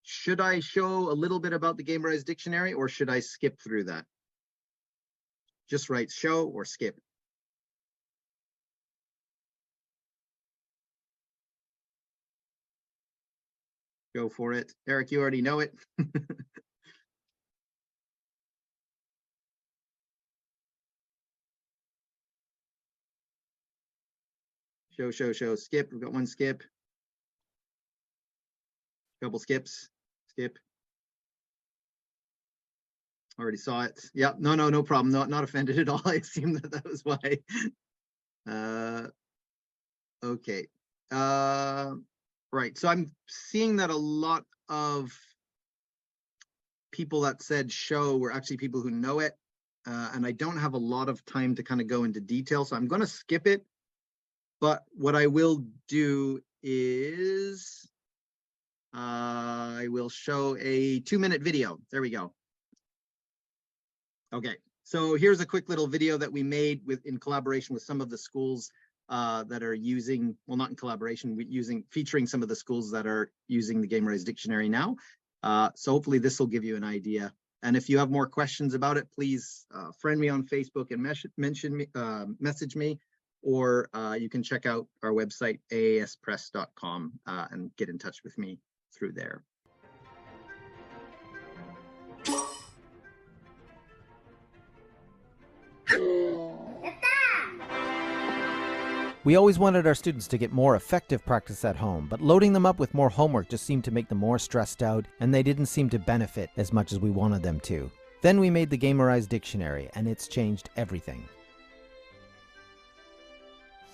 Should I show a little bit about the Gamerise Dictionary, or should I skip through that? Just write show or skip. Go for it. Eric, you already know it. Show, skip. We've got one skip. Couple skips, skip. Already saw it. Yeah, no problem. Not offended at all. I assume that was why. Okay. Right, so I'm seeing that a lot of people that said show were actually people who know it, and I don't have a lot of time to kind of go into detail, so I'm going to skip it. But what I will do is I will show a 2-minute video. There we go. Okay, so here's a quick little video that we made in collaboration with some of the schools that are using, well, not in collaboration, featuring some of the schools that are using the Gamerise Dictionary now. So hopefully this will give you an idea. And if you have more questions about it, please friend me on Facebook and message me, or you can check out our website, aaspress.com, and get in touch with me through there. We always wanted our students to get more effective practice at home, but loading them up with more homework just seemed to make them more stressed out, and they didn't seem to benefit as much as we wanted them to. Then we made the Gamerise Dictionary, and it's changed everything.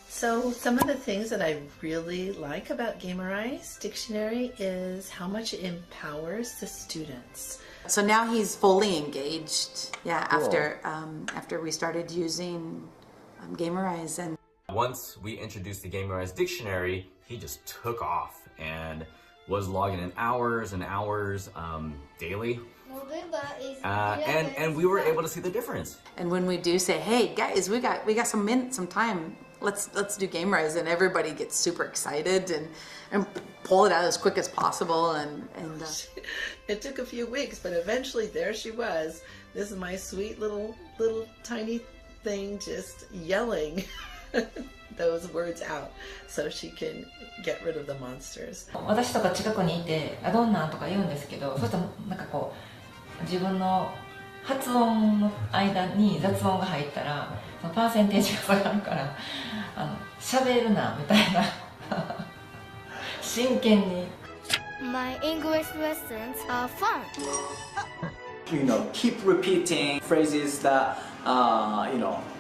So some of the things that I really like about Gamerise Dictionary is how much it empowers the students. So now he's fully engaged, yeah, cool. After we started using Gamerise. And once we introduced the Gamerise Dictionary, he just took off and was logging in hours and hours daily. And we were able to see the difference. And when we do say, hey guys, we got some time, let's do Gamerise, and everybody gets super excited and pull it out as quick as possible. And it took a few weeks, but eventually there she was. This is my sweet little tiny thing just yelling those words out so she can get rid of the monsters. 私とか近くにいてどんなんとか言うんですけど、そうするとなんかこう自分の発音の間に雑音が入ったらそのパーセンテージが下がるから喋るなみたいな真剣に。 My English lessons are fun. keep repeating phrases that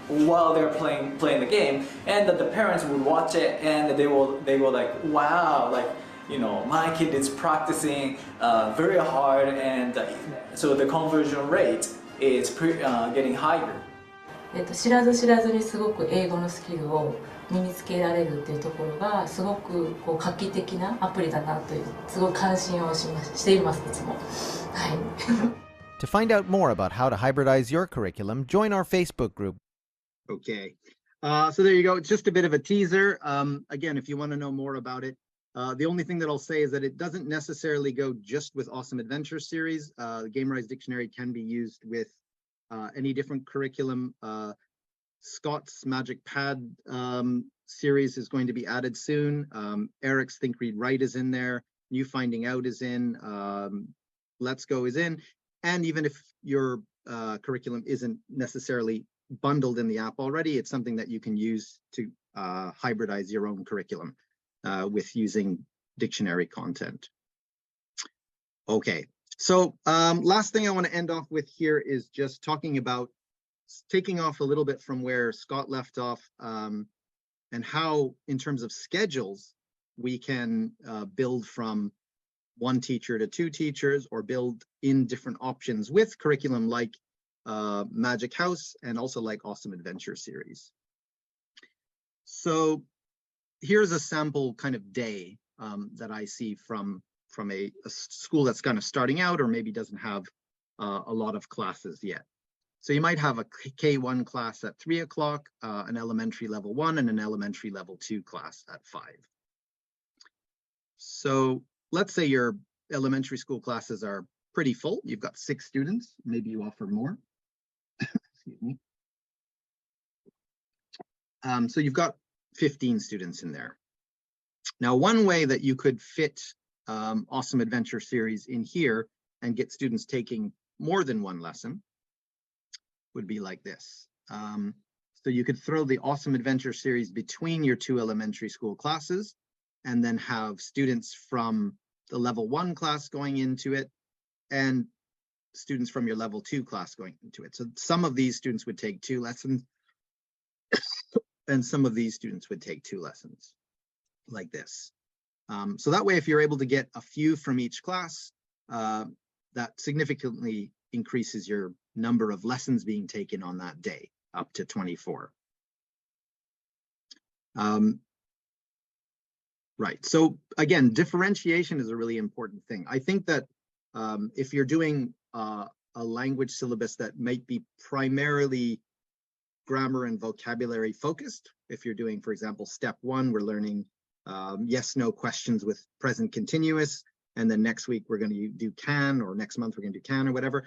while they're playing the game, and that the parents would watch it and they will like, wow, like my kid is practicing very hard, and so the conversion rate is getting higher. 知らず知らずにすごく英語のスキルを身につけられるっていうところがすごく画期的なアプリだなというすごい関心をしていますいつも。はい。To find out more about how to hybridize your curriculum, join our Facebook group. Okay, so there you go. It's just a bit of a teaser. Again, if you want to know more about it, the only thing that I'll say is that it doesn't necessarily go just with Awesome Adventure series. The Gamerise Dictionary can be used with any different curriculum. Scott's Magic Pad series is going to be added soon. Eric's Think, Read, Write is in there. New Finding Out is in. Let's Go is in. And even if your curriculum isn't necessarily bundled in the app already, it's something that you can use to hybridize your own curriculum with using dictionary content. Okay, so last thing I want to end off with here is just talking about taking off a little bit from where Scott left off, and how, in terms of schedules, we can build from one teacher to two teachers, or build in different options with curriculum like Magic House and also like Awesome Adventure series. So here's a sample kind of day that I see from a school that's kind of starting out, or maybe doesn't have a lot of classes yet. So you might have a K1 class at 3 o'clock, an elementary level 1 and an elementary level 2 class at 5. So let's say your elementary school classes are pretty full. You've got 6 students, maybe you offer more. Excuse me. So you've got 15 students in there. Now, one way that you could fit Awesome Adventure series in here and get students taking more than one lesson would be like this. So you could throw the Awesome Adventure series between your 2 elementary school classes, and then have students from the level 1 class going into it and students from your level 2 class going into it. So some of these students would take 2 lessons and some of these students would take 2 lessons like this. So that way, if you're able to get a few from each class, that significantly increases your number of lessons being taken on that day up to 24. Right, so again, differentiation is a really important thing. I think that if you're doing a language syllabus that might be primarily grammar and vocabulary focused, if you're doing, for example, step 1, we're learning yes, no questions with present continuous, and then next week we're going to do can, or next month we're going to do can, or whatever.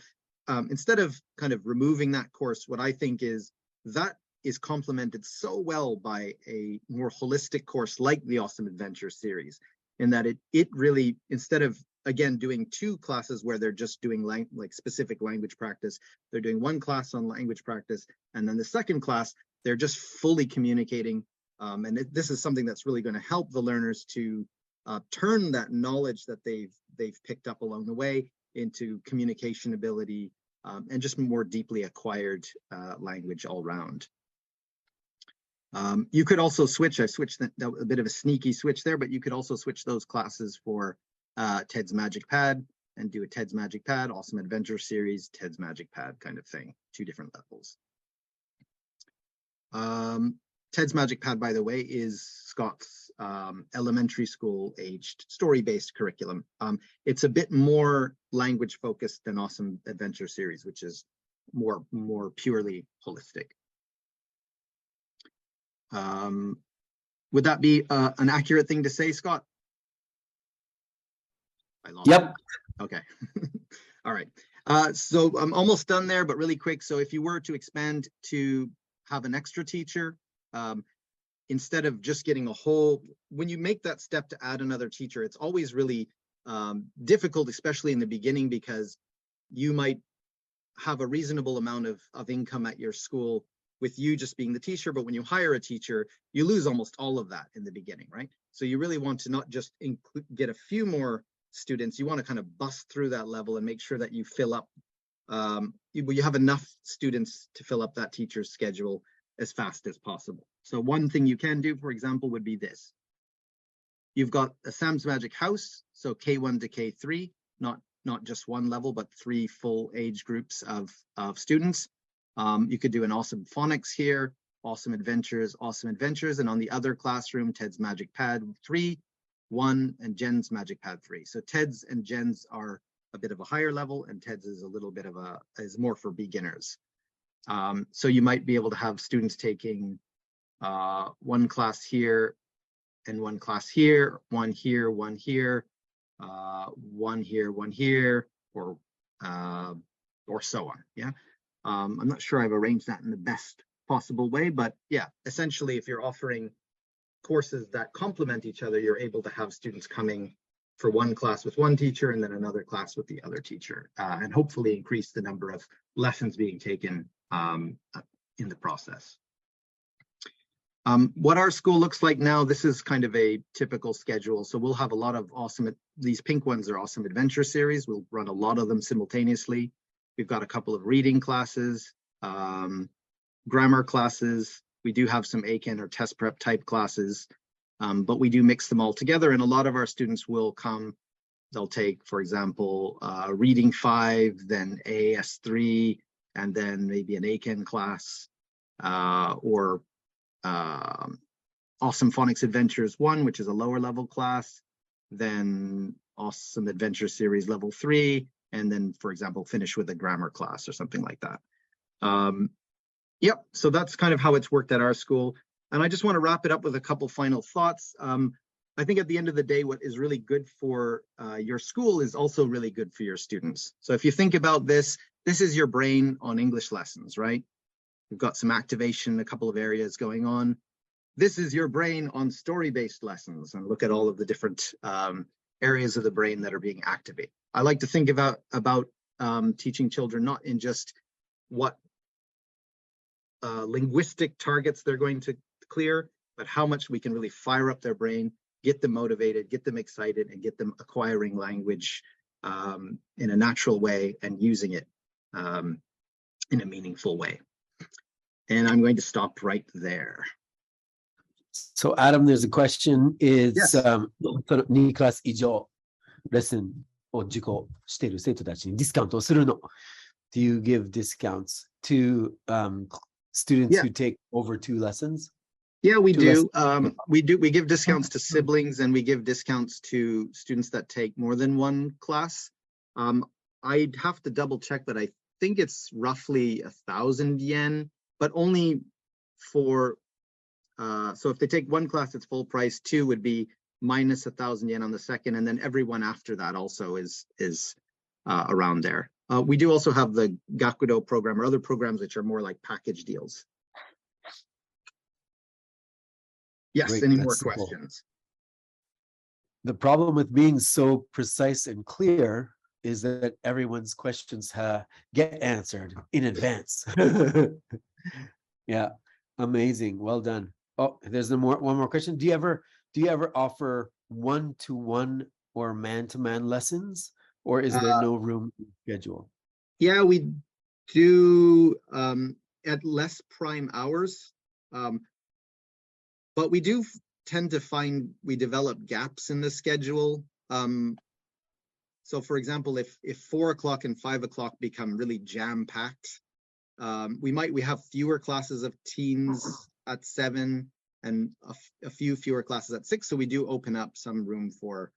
Instead of kind of removing that course, what I think is that is complemented so well by a more holistic course like the Awesome Adventure series, in that it really, instead of, again, doing 2 classes where they're just doing like specific language practice, they're doing 1 class on language practice, and then the second class, they're just fully communicating. And this is something that's really going to help the learners to turn that knowledge that they've picked up along the way into communication ability, and just more deeply acquired language all around. You could also switch, I switched that a bit of a sneaky switch there, but you could also switch those classes for Ted's Magic Pad and do a Ted's Magic Pad, Awesome Adventure series, Ted's Magic Pad kind of thing, 2 different levels. Ted's Magic Pad, by the way, is Scott's elementary school aged story-based curriculum. It's a bit more language focused than Awesome Adventure series, which is more purely holistic. Would that be an accurate thing to say, Scott? Yep. Okay. All right. So I'm almost done there, but really quick. So if you were to expand to have an extra teacher, instead of just getting a whole, when you make that step to add another teacher, it's always really difficult, especially in the beginning, because you might have a reasonable amount of income at your school with you just being the teacher, but when you hire a teacher, you lose almost all of that in the beginning, right? So you really want to not just get a few more students, you want to kind of bust through that level and make sure that you fill up you have enough students to fill up that teacher's schedule as fast as possible. So one thing you can do, for example, would be this. You've got a Sam's Magic House, so K1 to K3, not just one level, but 3 full age groups of students. You could do an Awesome Phonics here, Awesome Adventures, and on the other classroom, Ted's Magic Pad 3, 1, and Jen's Magic Pad 3. So Ted's and Jen's are a bit of a higher level, and Ted's is a little bit of is more for beginners. So you might be able to have students taking one class here and one class here, one here, one here, one here, one here, or so on. Yeah, I'm not sure I've arranged that in the best possible way, but yeah, essentially, if you're offering courses that complement each other, you're able to have students coming for one class with one teacher and then another class with the other teacher, and hopefully increase the number of lessons being taken in the process. What our school looks like now, this is kind of a typical schedule. So we'll have a lot of awesome, these pink ones are Awesome Adventure series. We'll run a lot of them simultaneously. We've got a couple of reading classes, grammar classes. We do have some ACAN or test prep type classes, but we do mix them all together. And a lot of our students will come, they'll take, for example, reading 5, then AS3, and then maybe an ACAN class, or Awesome Phonics Adventures 1, which is a lower level class, then Awesome Adventure Series level 3, and then, for example, finish with a grammar class or something like that. Yep, so that's kind of how it's worked at our school. And I just want to wrap it up with a couple final thoughts. I think at the end of the day, what is really good for your school is also really good for your students. So if you think about this, this is your brain on English lessons, right? We've got some activation, a couple of areas going on. This is your brain on story-based lessons, and look at all of the different areas of the brain that are being activated. I like to think about teaching children not in just what linguistic targets they're going to clear, but how much we can really fire up their brain, get them motivated, get them excited, and get them acquiring language in a natural way and using it in a meaningful way. And I'm going to stop right there. So Adam, there's a question. Is Yes. 2クラス以上レッスンを受講している生徒たちにディスカウントをするの Do you give discounts to students who take over 2 lessons? Yeah, we do. We give discounts to siblings, and we give discounts to students that take more than 1 class. I'd have to double check, but I think it's roughly 1,000 yen, but only for, so if they take 1 class, it's full price. 2 would be minus 1,000 yen on the second, and then everyone after that also is around there. We do also have the Gakudo program or other programs which are more like package deals. Yes, Great, any more that's cool. questions? The problem with being so precise and clear is that everyone's questions get answered in advance. Yeah, amazing. Well done. Oh, there's one more question. Do you ever offer one-to-one or man-to-man lessons, or is there no room in the schedule? Yeah, we do at less prime hours, but we do tend to find we develop gaps in the schedule. So for example, if 4 o'clock and 5 o'clock become really jam-packed, we have fewer classes of teens at 7 and a few fewer classes at 6. So we do open up some room for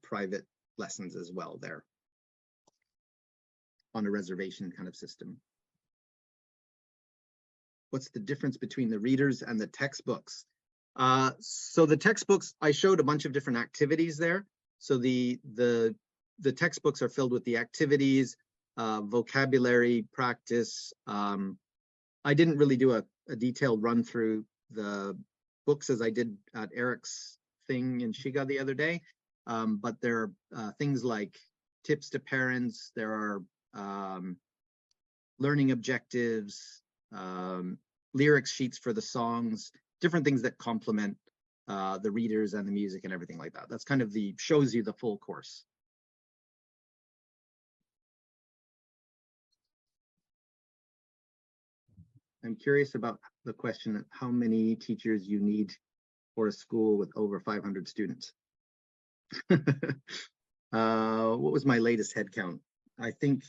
private lessons as well there on a reservation kind of system. What's the difference between the readers and the textbooks? So the textbooks, I showed a bunch of different activities there. So the textbooks are filled with the activities, vocabulary practice. I didn't really do a detailed run through the books as I did at Eric's thing in Shiga the other day. But there are things like tips to parents, there are learning objectives, lyrics sheets for the songs, different things that complement the readers and the music and everything like that. That's kind of shows you the full course. I'm curious about the question of how many teachers you need for a school with over 500 students. What was my latest head count? I think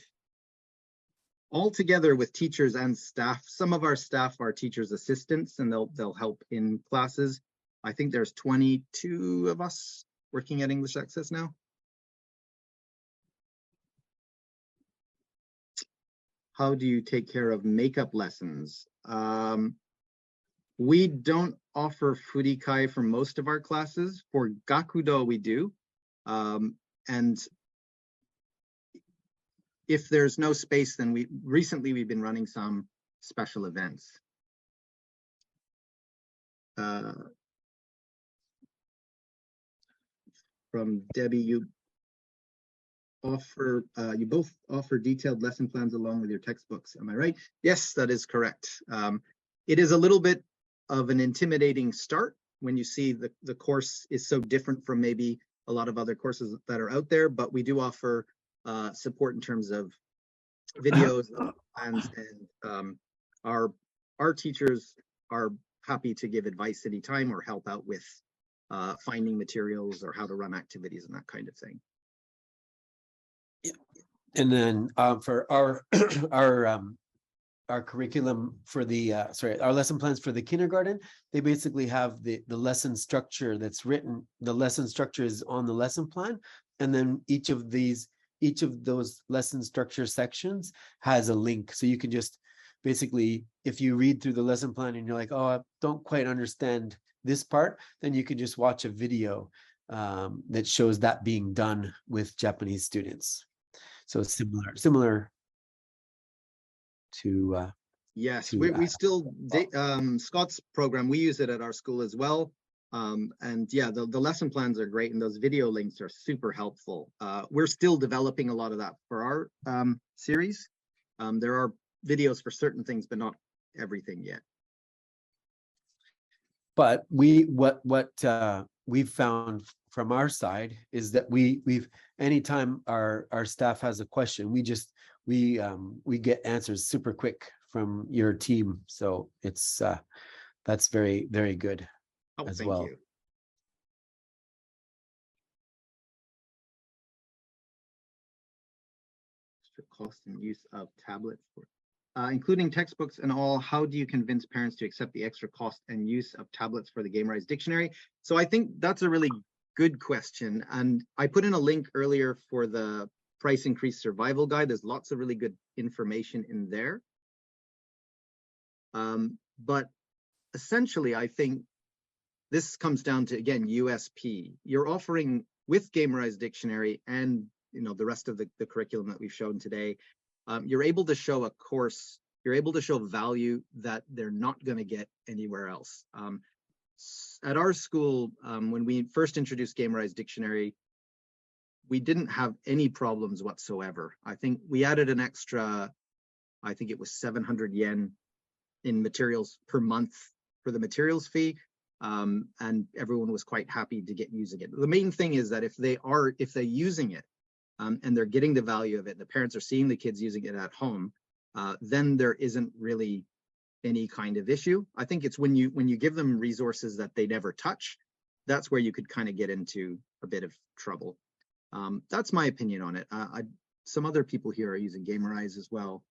altogether with teachers and staff, some of our staff are teachers' assistants and they'll help in classes. I think there's 22 of us working at English Access now. How do you take care of makeup lessons? We don't offer furikai for most of our classes. For gakudo, we do. And if there's no space, then recently we've been running some special events. From Debbie, you both offer detailed lesson plans along with your textbooks. Am I right? Yes, that is correct. It is a little bit of an intimidating start when you see the course is so different from maybe a lot of other courses that are out there, but we do offer support in terms of videos plans, and our teachers are happy to give advice anytime or help out with finding materials or how to run activities and that kind of thing. And then for our our curriculum for the our lesson plans for the kindergarten, they basically have the lesson structure that's written. The lesson structure is on the lesson plan, and then each of those lesson structure sections has a link, so you can just basically, if you read through the lesson plan and you're like, oh, I don't quite understand this part, then you can just watch a video that shows that being done with Japanese students. So similar to yes, we still Scott's program, we use it at our school as well. And yeah, the lesson plans are great, and those video links are super helpful. We're still developing a lot of that for our series. There are videos for certain things, but not everything yet. But what we've found from our side is that we've anytime our staff has a question, we get answers super quick from your team. So it's that's very, very good as well. Thank you. Extra cost and use of tablets for including textbooks and all. How do you convince parents to accept the extra cost and use of tablets for the Gamerise Dictionary? So I think that's a really good question, and I put in a link earlier for the price increase survival guide. There's lots of really good information in there. But essentially, I think this comes down to, again, USP. You're offering with Gamerise Dictionary and the rest of the curriculum that we've shown today, you're able to show a course, you're able to show value that they're not going to get anywhere else. At our school, when we first introduced Gamerise Dictionary, we didn't have any problems whatsoever. I think we added an extra, I think it was 700 yen in materials per month for the materials fee. And everyone was quite happy to get using it. The main thing is that if they're using it, and they're getting the value of it, the parents are seeing the kids using it at home, then there isn't really any kind of issue. I think it's when you give them resources that they never touch, that's where you could kind of get into a bit of trouble. That's my opinion on it. Some other people here are using Gamerise as well.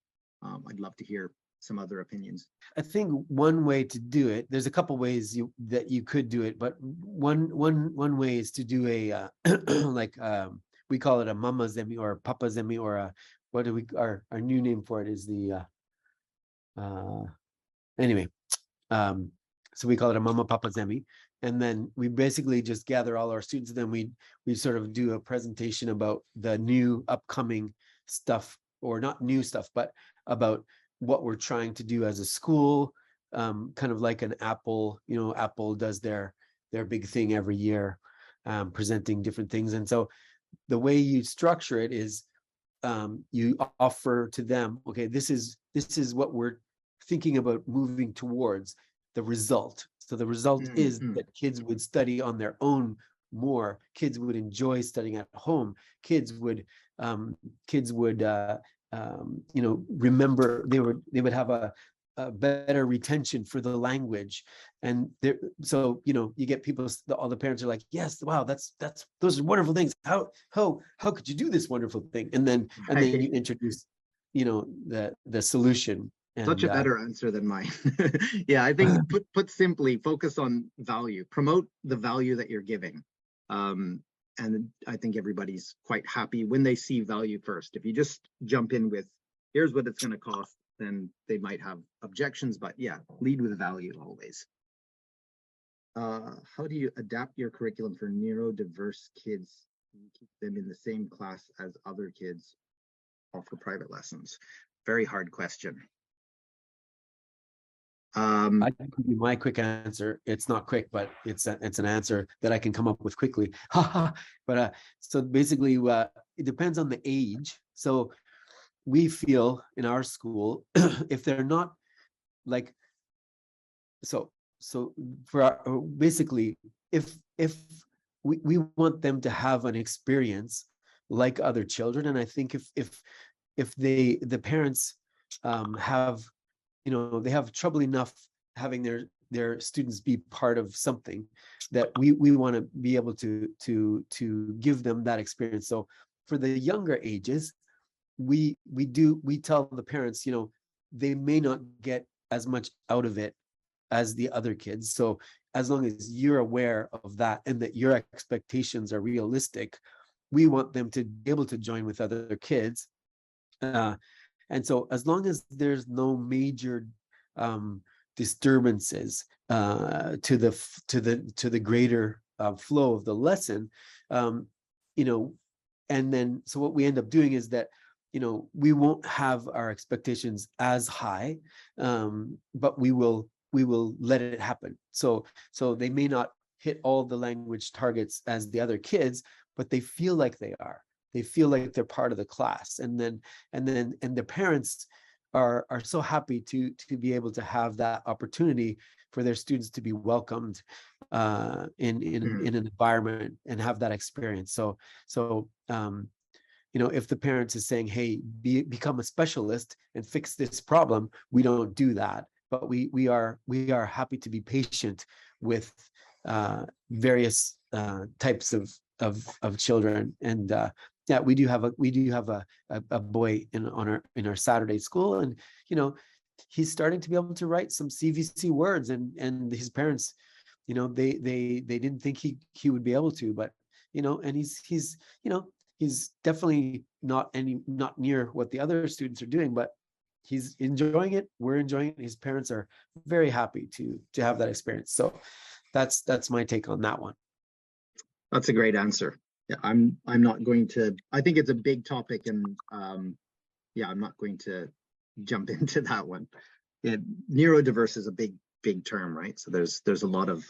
I'd love to hear some other opinions. I think one way to do it, there's a couple ways that you could do it, but one way is to do a we call it a mama zemi or papa zemi, or our new name for it is the so we call it a mama papa zemi, and then we basically just gather all our students, and then we sort of do a presentation about the new upcoming stuff, or not new stuff, but about what we're trying to do as a school, kind of like an Apple. Apple does their big thing every year, presenting different things. And so the way you structure it is you offer to them, okay, this is what we're thinking about moving towards, the result. So the result is that kids would study on their own more, kids would enjoy studying at home, kids would remember, they would have better retention for the language. And there, so you get people, all the parents are like, yes, wow, that's those are wonderful things. How could you do this wonderful thing? And then you introduce the solution. Such a better answer than mine. Yeah, I think put simply, focus on value, promote the value that you're giving. And I think everybody's quite happy when they see value first. If you just jump in with, here's what it's going to cost, then they might have objections, but yeah, lead with value always. How do you adapt your curriculum for neurodiverse kids? Do you keep them in the same class as other kids or for private lessons? Very hard question. I can give you my quick answer. It's not quick, but it's an answer that I can come up with quickly. But so basically, it depends on the age. So we feel in our school, if they're not like, so for our, basically, if we want them to have an experience like other children, and I think if the parents have, they have trouble enough having their students be part of something, that we want to be able to give them that experience. So for the younger ages, we tell the parents, they may not get as much out of it as the other kids. So as long as you're aware of that and that your expectations are realistic, we want them to be able to join with other kids. And so as long as there's no major disturbances to the greater flow of the lesson, and then so what we end up doing is that we won't have our expectations as high, but we will let it happen. So they may not hit all the language targets as the other kids, but they feel like they are. They feel like they're part of the class, and the parents are so happy to be able to have that opportunity for their students to be welcomed in an environment and have that experience. So if the parents is saying, hey, become a specialist and fix this problem, we don't do that, but we are happy to be patient with various types of children. And yeah, we do have a boy in our Saturday school, and he's starting to be able to write some CVC words, and his parents, they didn't think he would be able to, but and he's definitely not near what the other students are doing, but he's enjoying it. We're enjoying it. His parents are very happy to have that experience. So that's my take on that one. That's a great answer. Yeah, I'm not going to, I think it's a big topic, and yeah, I'm not going to jump into that one. Yeah, neurodiverse is a big term, right? So there's a lot of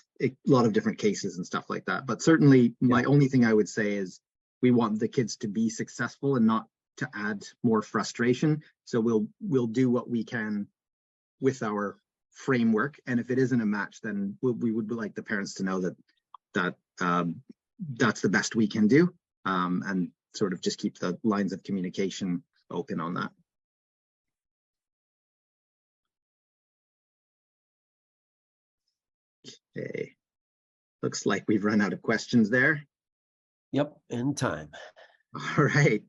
different cases and stuff like that. But certainly my only thing I would say is we want the kids to be successful and not to add more frustration. So we'll do what we can with our framework. And if it isn't a match, then we would like the parents to know that that's the best we can do, and sort of just keep the lines of communication open on that. Okay, looks like we've run out of questions there. Yep, and time. All right.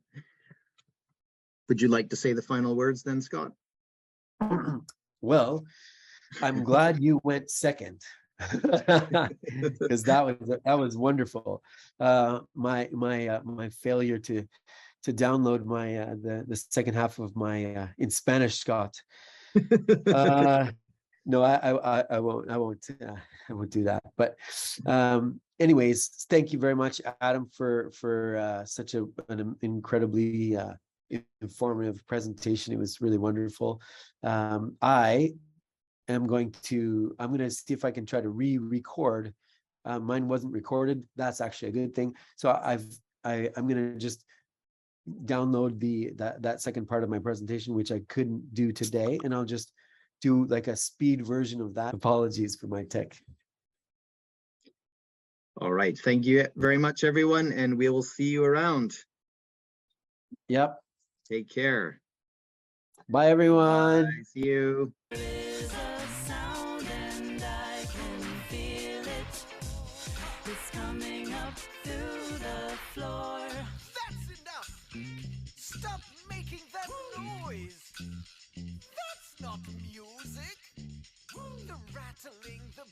Would you like to say the final words then, Scott? Well, I'm glad you went second. Because that was wonderful. My failure to download my the second half of my in Spanish, Scott. No, I won't do that. But anyways, thank you very much, Adam, for such an incredibly informative presentation. It was really wonderful. I'm going to see if I can try to re-record. Mine wasn't recorded. That's actually a good thing. So I'm going to just download that second part of my presentation, which I couldn't do today, and I'll just do like a speed version of that. Apologies for my tech. All right. Thank you very much, everyone, and we will see you around. Yep. Take care. Bye, everyone. Bye. See you. There's a sound and I can feel it. It's coming up through the floor. That's enough! Stop making that noise! That's not music! The rattling, the